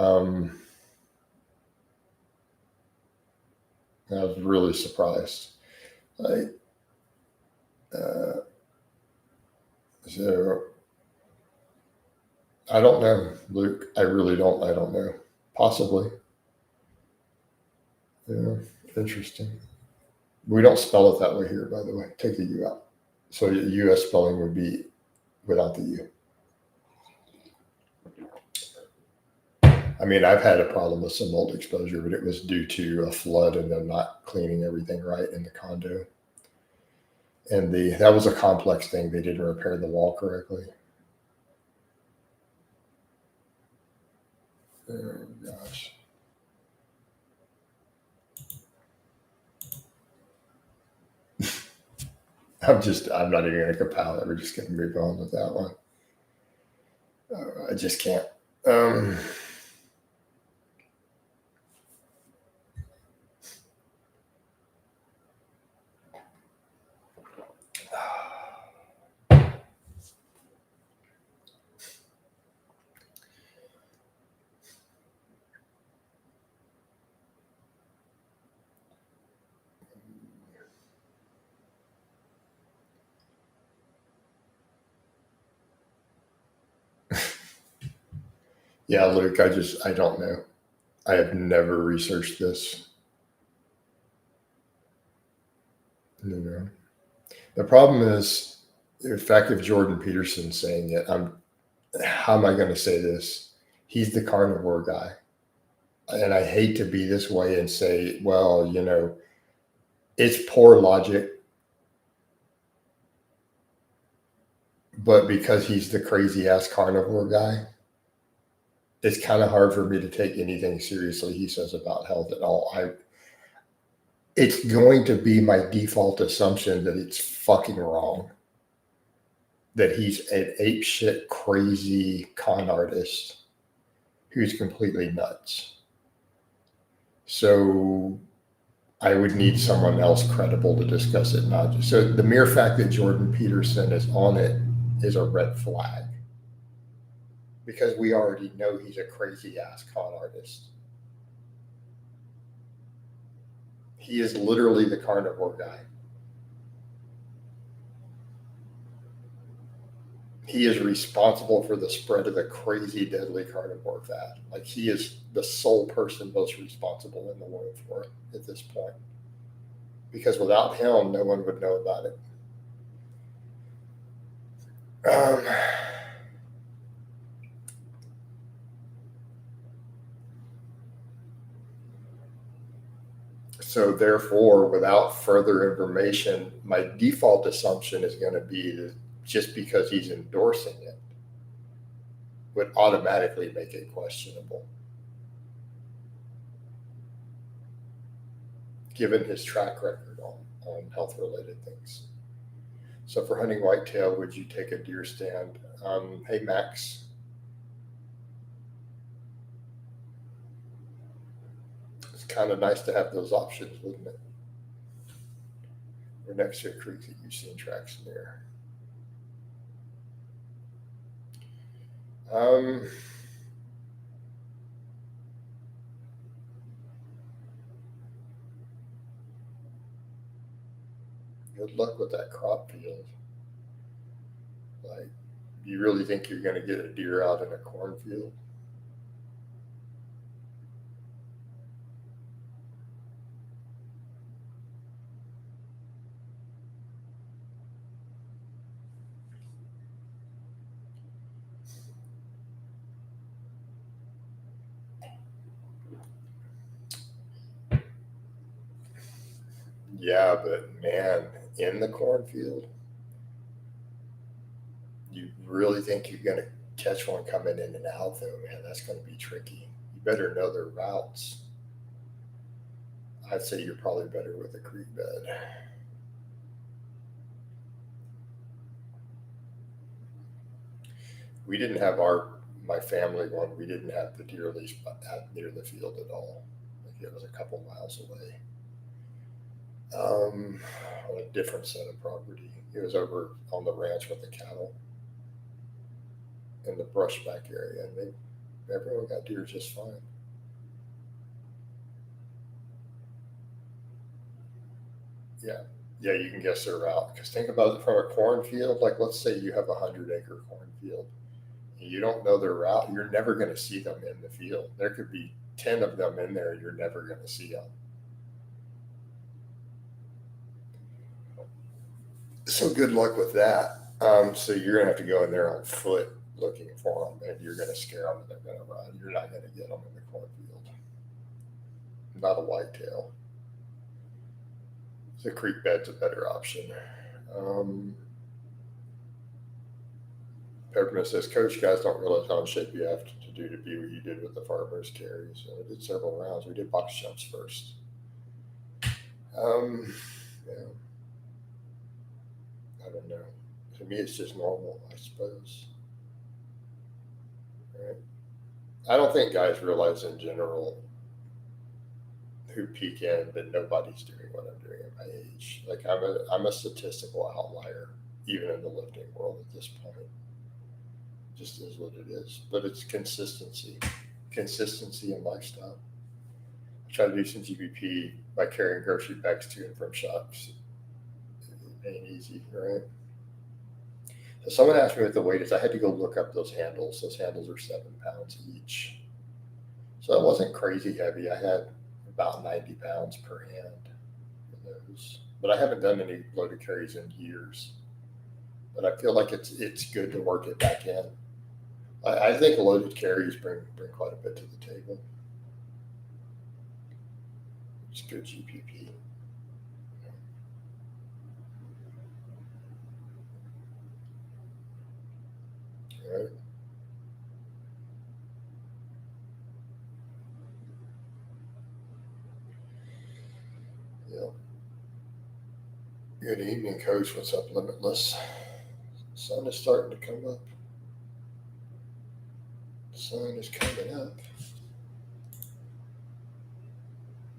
was really surprised. Like, so I don't know, Luke. I really don't. I don't know. Possibly. Yeah, interesting. We don't spell it that way here, by the way. Take the U out. So US spelling would be without the U. I mean, I've had a problem with some mold exposure, but it was due to a flood and them not cleaning everything right in the condo. And that was a complex thing. They didn't repair the wall correctly. Oh gosh. I'm not even going to compile it. We're just going to move on with that one. I just can't. Yeah, Luke, I don't know. I have never researched this. No. The problem is, in fact, if Jordan Peterson's saying it, how am I going to say this? He's the carnivore guy. And I hate to be this way and say, well, it's poor logic, but because he's the crazy ass carnivore guy, it's kind of hard for me to take anything seriously he says about health at all. It's going to be my default assumption that it's fucking wrong, that he's an ape shit crazy con artist who's completely nuts. So I would need someone else credible to discuss it. Not just, so the mere fact that Jordan Peterson is on it is a red flag, because we already know he's a crazy ass con artist. He is literally the carnivore guy. He is responsible for the spread of the crazy deadly carnivore fad. Like, he is the sole person most responsible in the world for it at this point. Because without him, no one would know about it. So therefore, without further information, my default assumption is going to be that just because he's endorsing it would automatically make it questionable, given his track record on health-related things. So for hunting whitetail, would you take a deer stand? Hey, Max. It's kind of nice to have those options, wouldn't it? We're next to a creek that you've seen tracks near. Good luck with that crop field. Like, you really think you're going to get a deer out in a cornfield? Yeah, but man, in the cornfield, you really think you're going to catch one coming in and out, though, man? That's going to be tricky. You better know their routes. I'd say you're probably better with a creek bed. We didn't have my family one. We didn't have the deer leash near the field at all. Like it was a couple miles away. On a different set of property. It was over on the ranch with the cattle in the brushback area, and everyone got deer just fine. Yeah, yeah, you can guess their route. Because think about it from a cornfield. Like, let's say you have a 100-acre cornfield, and you don't know their route. You're never going to see them in the field. There could be 10 of them in there. You're never going to see them. So good luck with that. So you're gonna have to go in there on foot looking for them, and you're gonna scare them, and they're gonna run. You're not gonna get them in the cornfield. Not a whitetail. The creek bed's a better option. Peppermint says, Coach, guys don't realize how in shape you have to do to be what you did with the farmer's carries. So we did several rounds. We did box jumps first. Yeah. I don't know. To me, it's just normal, I suppose. Right? I don't think guys realize in general who peak in that nobody's doing what I'm doing at my age. Like I'm a statistical outlier, even in the lifting world at this point. It just is what it is. But it's consistency and lifestyle. I try to do some GBP by carrying grocery bags to and from shops. It ain't easy, right? So someone asked me what the weight is. I had to go look up those handles. Those handles are 7 pounds each. So it wasn't crazy heavy. I had about 90 pounds per hand for those. But I haven't done any loaded carries in years. But I feel like it's good to work it back in. I think loaded carries bring quite a bit to the table. It's good GPP. Right. Yeah. Good evening, Coach. What's up, Limitless? Sun is starting to come up. The sun is coming up.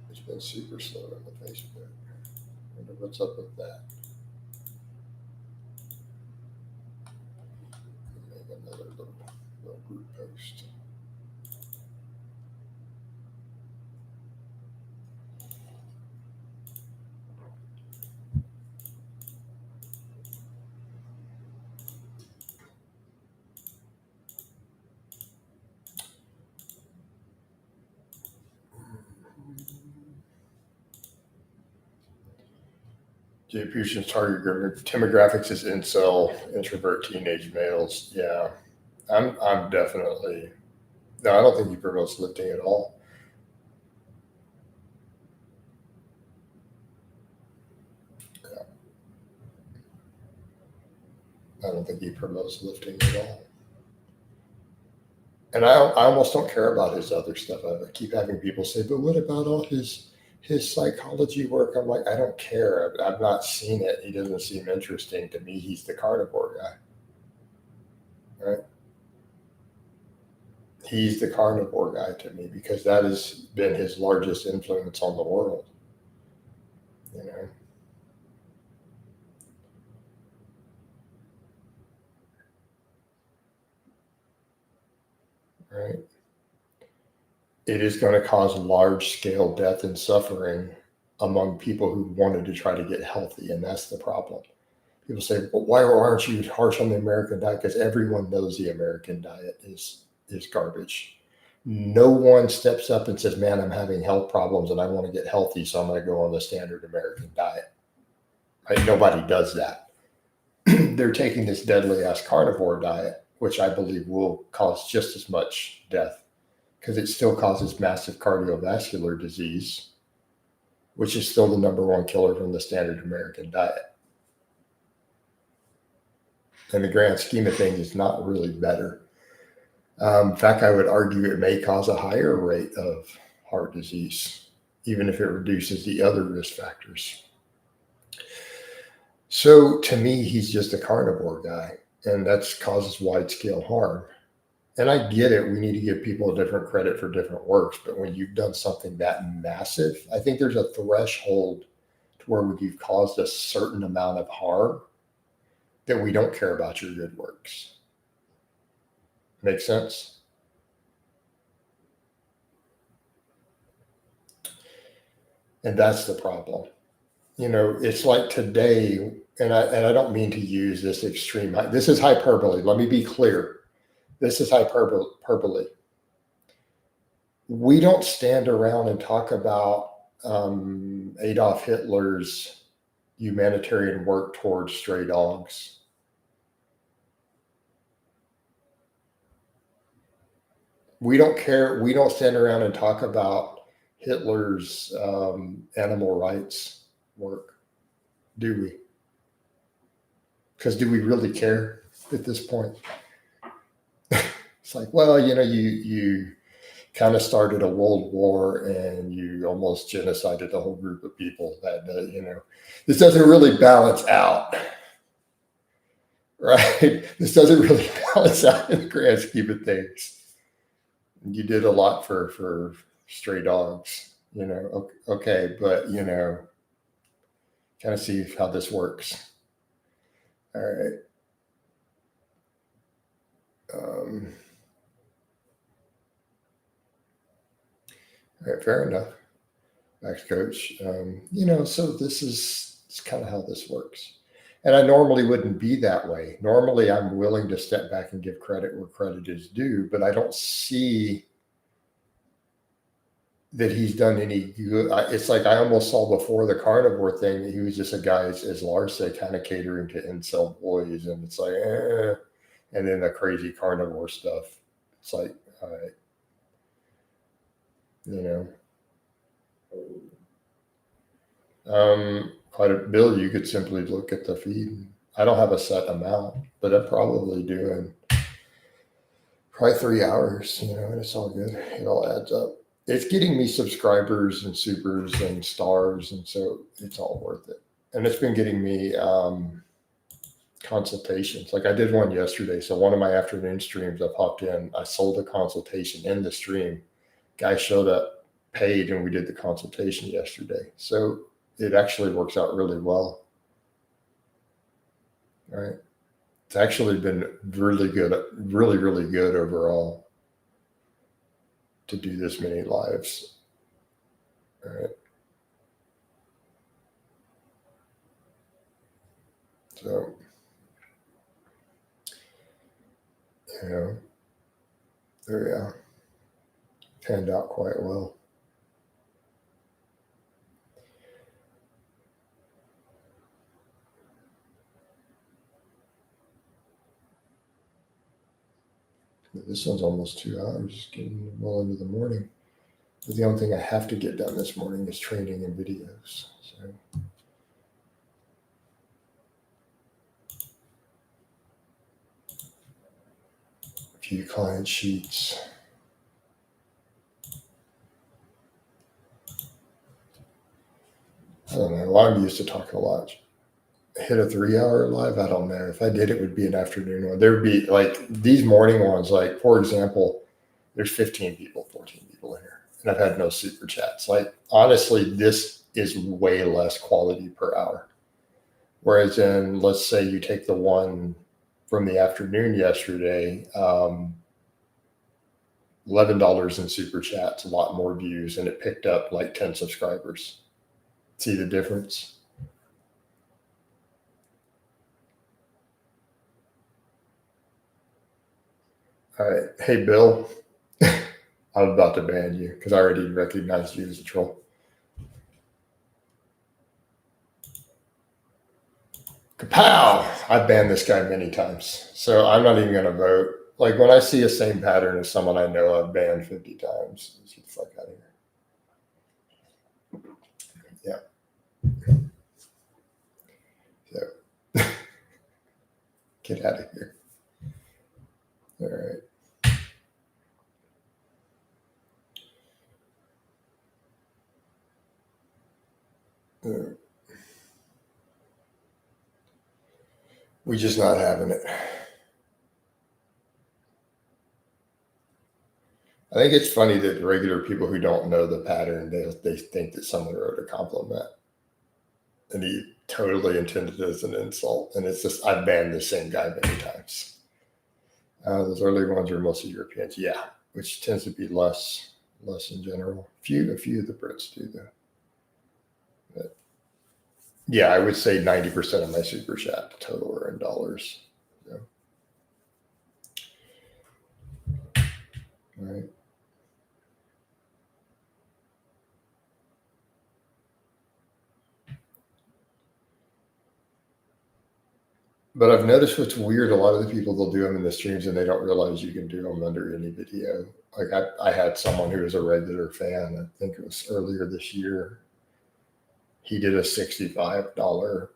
It's been super slow on the Facebook. I wonder what's up with that. Make another little group post. Jay Pearson's target demographics is incel, introvert, teenage males. Yeah, I'm definitely. No, I don't think he promotes lifting at all. Yeah, I don't think he promotes lifting at all. And I almost don't care about his other stuff. I keep having people say, "But what about all his psychology work?" I'm like, I don't care. I've not seen it. He doesn't seem interesting to me. He's the carnivore guy, right? He's the carnivore guy to me because that has been his largest influence on the world. You know, right? It is going to cause large scale death and suffering among people who wanted to try to get healthy, and that's the problem. People say, well, why aren't you harsh on the American diet? Because everyone knows the American diet is garbage. No one steps up and says, man, I'm having health problems and I want to get healthy, so I'm going to go on the standard American diet. Right? Nobody does that. They're taking this deadly ass carnivore diet, which I believe will cause just as much death because it still causes massive cardiovascular disease. which is still the number one killer from the standard American diet. In the grand scheme of things, it's not really better. In fact, I would argue it may cause a higher rate of heart disease, even if it reduces the other risk factors. So to me, he's just a carnivore guy, and that causes wide-scale harm. And I get it. We need to give people different credit for different works. But when you've done something that massive, I think there's a threshold to where when you've caused a certain amount of harm that we don't care about your good works. Make sense? And that's the problem. It's like today, and I don't mean to use this extreme. This is hyperbole. Let me be clear. This is hyperbole. We don't stand around and talk about Adolf Hitler's humanitarian work towards stray dogs. We don't care. We don't stand around and talk about Hitler's animal rights work, do we? Because do we really care at this point? It's like, well, you kind of started a world war and you almost genocided a whole group of people. That this doesn't really balance out, right? This doesn't really balance out in the grand scheme of things. You did a lot for stray dogs, okay, but kind of see how this works. All right. All right, fair enough. Max Coach. So this is kind of how this works. And I normally wouldn't be that way. Normally, I'm willing to step back and give credit where credit is due, but I don't see that he's done any good. It's like I almost saw before the carnivore thing, he was just a guy, as Lars said, kind of catering to incel boys. And it's like, and then the crazy carnivore stuff. It's like, all right, Bill, you could simply look at the feed. I don't have a set amount, but I'm probably doing probably 3 hours, and it's all good. It all adds up. It's getting me subscribers and supers and stars, and so it's all worth it. And it's been getting me consultations. Like I did one yesterday. So one of my afternoon streams, I popped in. I sold a consultation in the stream. Guy showed up, paid, and we did the consultation yesterday. So it actually works out really well. All right. It's actually been really good, really, really good overall to do this many lives. All right. So, there we are. Panned out quite well. This one's almost 2 hours, getting well into the morning. But the only thing I have to get done this morning is training and videos. So a few client sheets. I don't know. I'm used to talking a lot. Hit a 3 hour live. I don't know. If I did, it would be an afternoon one. There would be like these morning ones, like for example, there's 15 people, 14 people in here. And I've had no super chats. Like honestly, this is way less quality per hour. Whereas in, let's say you take the one from the afternoon yesterday, $11 in super chats, a lot more views, and it picked up like 10 subscribers. See the difference? All right. Hey, Bill, I'm about to ban you because I already recognized you as a troll. Kapow! I've banned this guy many times, so I'm not even going to vote. Like when I see the same pattern as someone I know I've banned 50 times, let's get the fuck out of here. So get out of here. All right. We're just not having it. I think it's funny that regular people who don't know the pattern, they think that someone wrote a compliment, and he totally intended it as an insult. And it's just, I've banned the same guy many times. Those early ones are mostly Europeans, yeah, which tends to be less in general. A few of the Brits do though. But yeah, I would say 90% of my super chat total are in dollars. So. All right. But I've noticed what's weird. A lot of the people, they'll do them in the streams and they don't realize you can do them under any video. Like I had someone who was a regular fan. I think it was earlier this year. He did a $65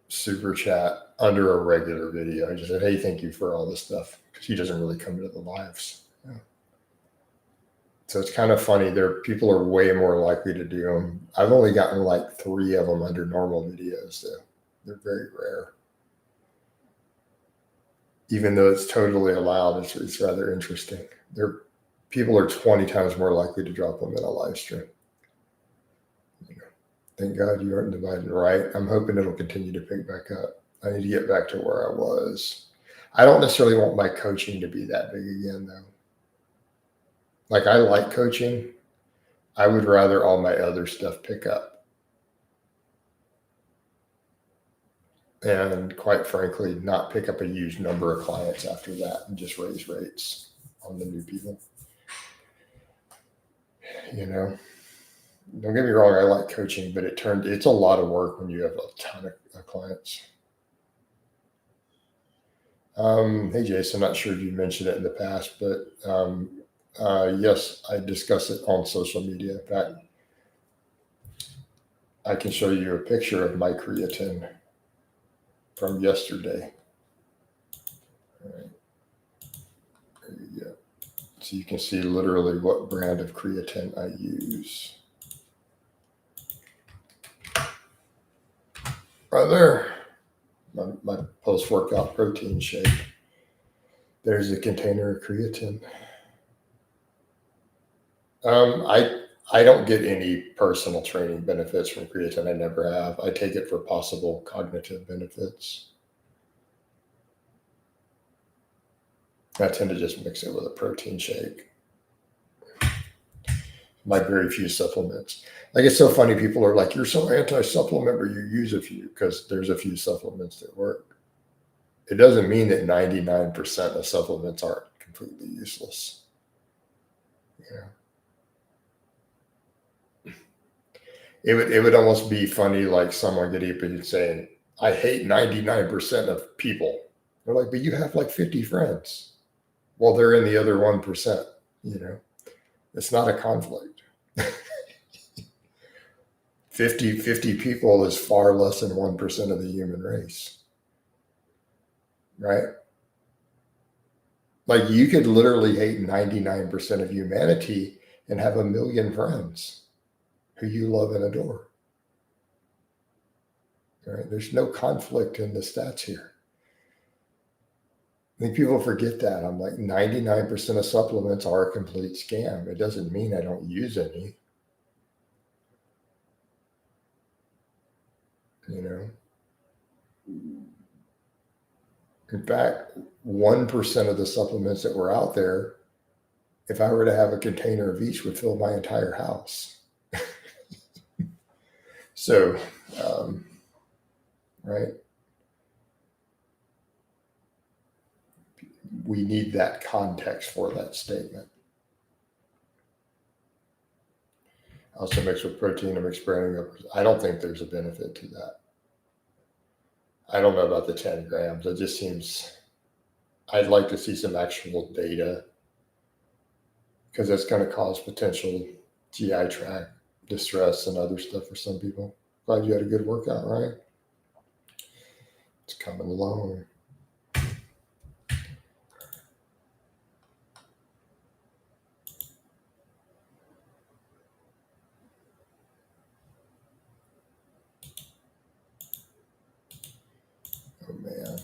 super chat under a regular video. I just said, hey, thank you for all this stuff. Because he doesn't really come into the lives. Yeah. So it's kind of funny. People are way more likely to do them. I've only gotten like 3 of them under normal videos. So they're very rare. Even though it's totally allowed, it's rather interesting. People are 20 times more likely to drop them in a live stream. Thank God you aren't divided, right? I'm hoping it'll continue to pick back up. I need to get back to where I was. I don't necessarily want my coaching to be that big again, though. Like, I like coaching. I would rather all my other stuff pick up. And quite frankly, not pick up a huge number of clients after that and just raise rates on the new people. You know? Don't get me wrong, I like coaching, but it's a lot of work when you have a ton of clients. Hey, Jason, I'm not sure if you mentioned it in the past, but yes, I discuss it on social media. In fact, I can show you a picture of my creatine from yesterday. All right. There you go. So you can see literally what brand of creatine I use. Right there, my post-workout protein shake. There's a container of creatine. I don't get any personal training benefits from creatine. I never have. I take it for possible cognitive benefits. I tend to just mix it with a protein shake. My very few supplements. Like, it's so funny. People are like, you're so anti-supplement, but you use a few, because there's a few supplements that work. It doesn't mean that 99% of supplements aren't completely useless. Yeah. It would almost be funny, like someone getting up and saying, I hate 99% of people. They're like, but you have like 50 friends. Well, they're in the other 1%, you know. It's not a conflict. 50 people is far less than 1% of the human race. Right? Like, you could literally hate 99% of humanity and have 1 million friends who you love and adore. Right? There's no conflict in the stats here. I think people forget that. I'm like, 99% of supplements are a complete scam. It doesn't mean I don't use any. You know? In fact, 1% of the supplements that were out there, if I were to have a container of each, would fill my entire house. So, right? We need that context for that statement. Also mixed with protein and experimenting. I don't think there's a benefit to that. I don't know about the 10 grams. It just seems, I'd like to see some actual data, because that's going to cause potential GI tract distress and other stuff for some people. Glad you had a good workout, right? It's coming along. Oh man.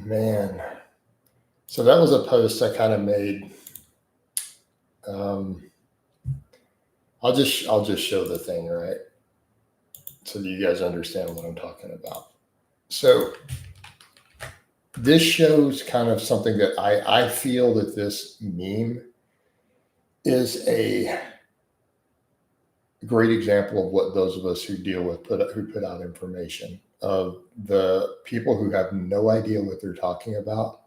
Man. So that was a post I kind of made. I'll just show the thing, right? So that you guys understand what I'm talking about. So this shows kind of something that I feel that this meme is a great example of what those of us who deal with who put out information of the people who have no idea what they're talking about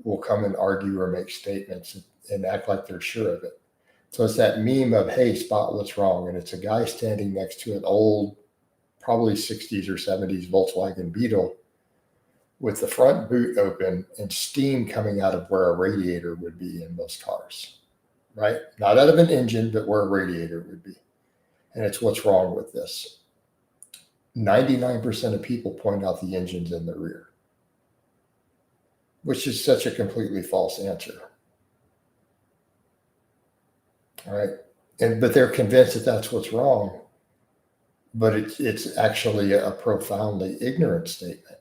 will come and argue or make statements and act like they're sure of it. So it's that meme of, hey, spot what's wrong. And it's a guy standing next to an old, probably 60s or 70s Volkswagen Beetle with the front boot open and steam coming out of where a radiator would be in most cars, right? Not out of an engine, but where a radiator would be. And it's what's wrong with this. 99% of people point out the engine's in the rear, which is such a completely false answer. All right. But they're convinced that that's what's wrong. But it's actually a profoundly ignorant statement.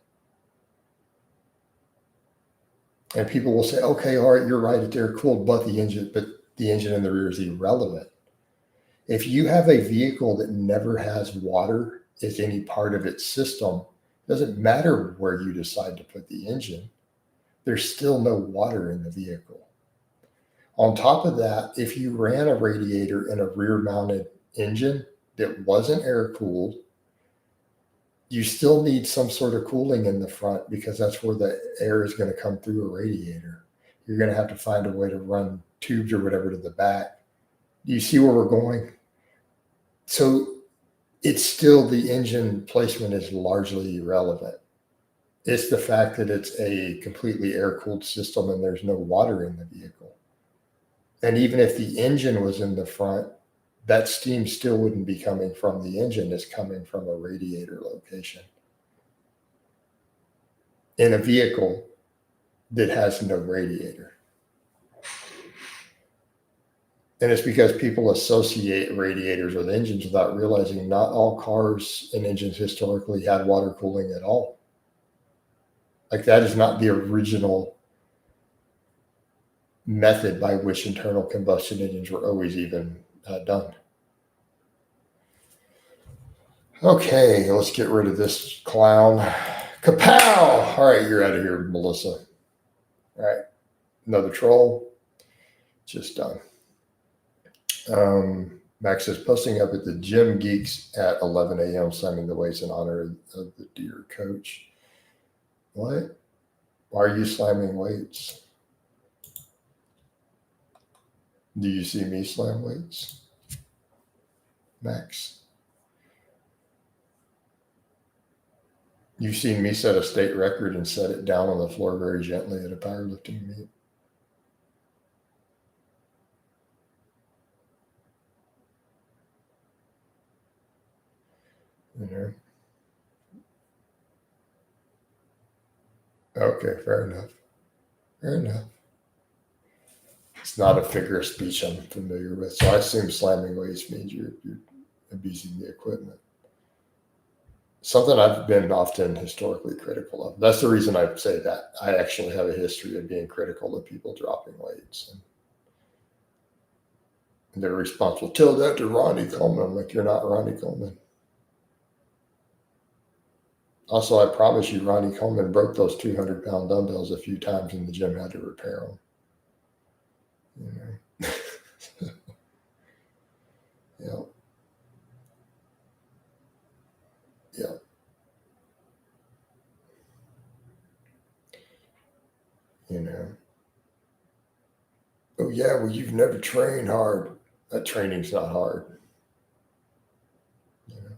And people will say, okay, all right, you're right, they're cooled, but the engine in the rear is irrelevant. If you have a vehicle that never has water as any part of its system, it doesn't matter where you decide to put the engine, there's still no water in the vehicle. On top of that, if you ran a radiator in a rear-mounted engine that wasn't air-cooled, you still need some sort of cooling in the front because that's where the air is going to come through a radiator. You're going to have to find a way to run tubes or whatever to the back. Do you see where we're going? So it's still, the engine placement is largely irrelevant. It's the fact that it's a completely air-cooled system and there's no water in the vehicle. And even if the engine was in the front, that steam still wouldn't be coming from the engine. It's coming from a radiator location in a vehicle that has no radiator. And it's because people associate radiators with engines without realizing not all cars and engines historically had water cooling at all. Like, that is not the original method by which internal combustion engines were always even done. Okay, let's get rid of this clown. Kapow! All right, you're out of here, Melissa. All right, another troll. Just done. Max says, posting up at the gym geeks at 11 a.m. slamming the weights in honor of the dear coach. What? Why are you slamming weights? Do you see me slam weights, Max? You've seen me set a state record and set it down on the floor very gently at a powerlifting meet. You know? Okay, fair enough. Fair enough. It's not a figure of speech I'm familiar with, so I assume slamming weights means you're abusing the equipment. Something I've been often historically critical of. That's the reason I say that. I actually have a history of being critical of people dropping weights. And they're responsible. Tell that to Ronnie Coleman. I'm like, you're not Ronnie Coleman. Also, I promise you, Ronnie Coleman broke those 200-pound dumbbells a few times in the gym, had to repair them. You know? Yeah. Yeah. You know. Oh yeah, well you've never trained hard. That training's not hard. You know.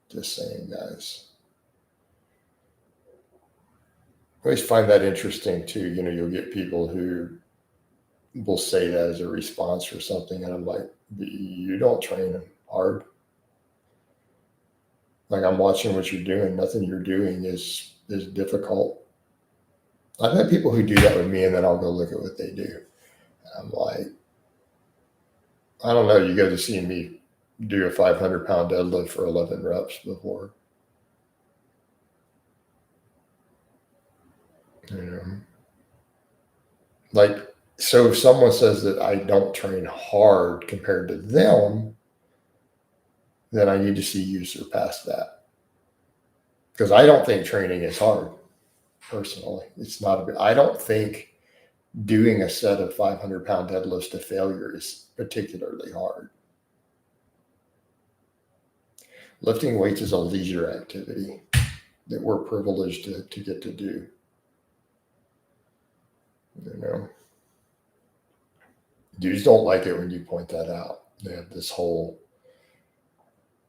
Just saying, guys. I always find that interesting too. You know, you'll get people who will say that as a response for something, and I'm like, you don't train hard. Like I'm watching what you're doing. Nothing you're doing is difficult. I've had people who do that with me, and then I'll go look at what they do. And I'm like, I don't know. You guys have seen me do a 500-pound deadlift for 11 reps before. You know, like, so if someone says that I don't train hard compared to them, then I need to see you surpass that. Because I don't think training is hard, personally. It's not I don't think doing a set of 500-pound deadlifts to failure is particularly hard. Lifting weights is a leisure activity that we're privileged to get to do. You know, dudes don't like it when you point that out. They have this whole,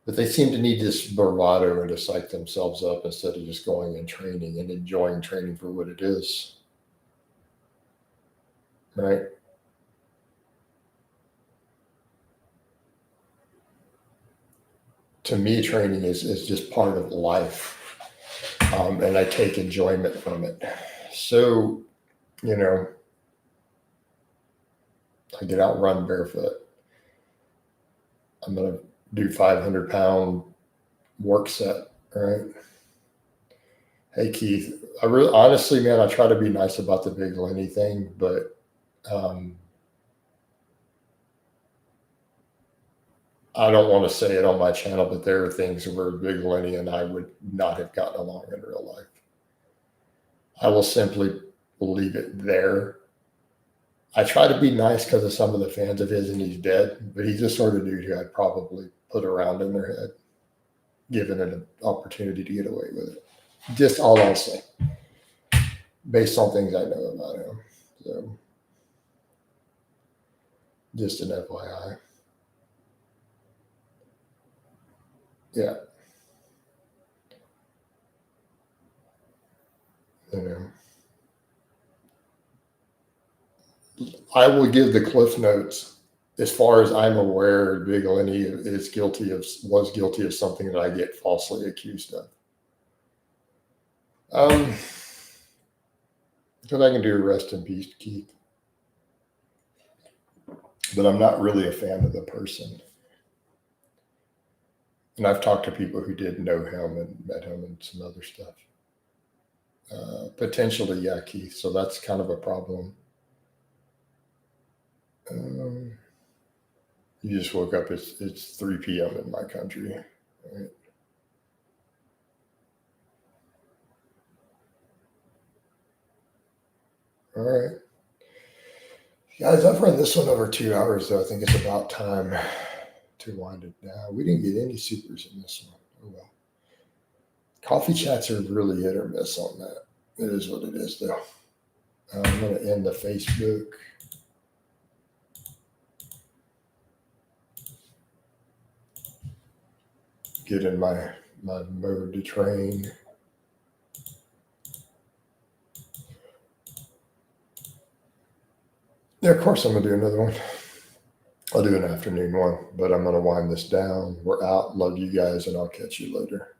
but they seem to need this bravado to psych themselves up instead of just going and training and enjoying training for what it is. Right? To me, training is just part of life. And I take enjoyment from it. So, you know, I get out and run barefoot. I'm going to do 500-pound work set, right? Hey, Keith, I really, honestly, man, I try to be nice about the Big Lenny thing, but I don't want to say it on my channel, but there are things where Big Lenny and I would not have gotten along in real life. I will simply leave it there. I try to be nice because of some of the fans of his, and he's dead, but he's the sort of dude who I'd probably put around in their head, given an opportunity to get away with it. Just all I'll say, based on things I know about him. So, just an FYI. Yeah. You know, I will give the cliff notes. As far as I'm aware, Big Lenny was guilty of something that I get falsely accused of. Because I can do rest in peace, Keith. But I'm not really a fan of the person. And I've talked to people who did know him and met him and some other stuff. Potentially, yeah, Keith. So that's kind of a problem. You just woke up. It's 3 p.m. in my country. Right? All right. Guys, I've run this one over 2 hours, though. I think it's about time to wind it down. We didn't get any supers in this one. Oh, well. Coffee chats are really hit or miss on that. It is what it is, though. I'm going to end the Facebook. Get in my mode to train. Yeah, of course I'm going to do another one. I'll do an afternoon one, but I'm going to wind this down. We're out. Love you guys, and I'll catch you later.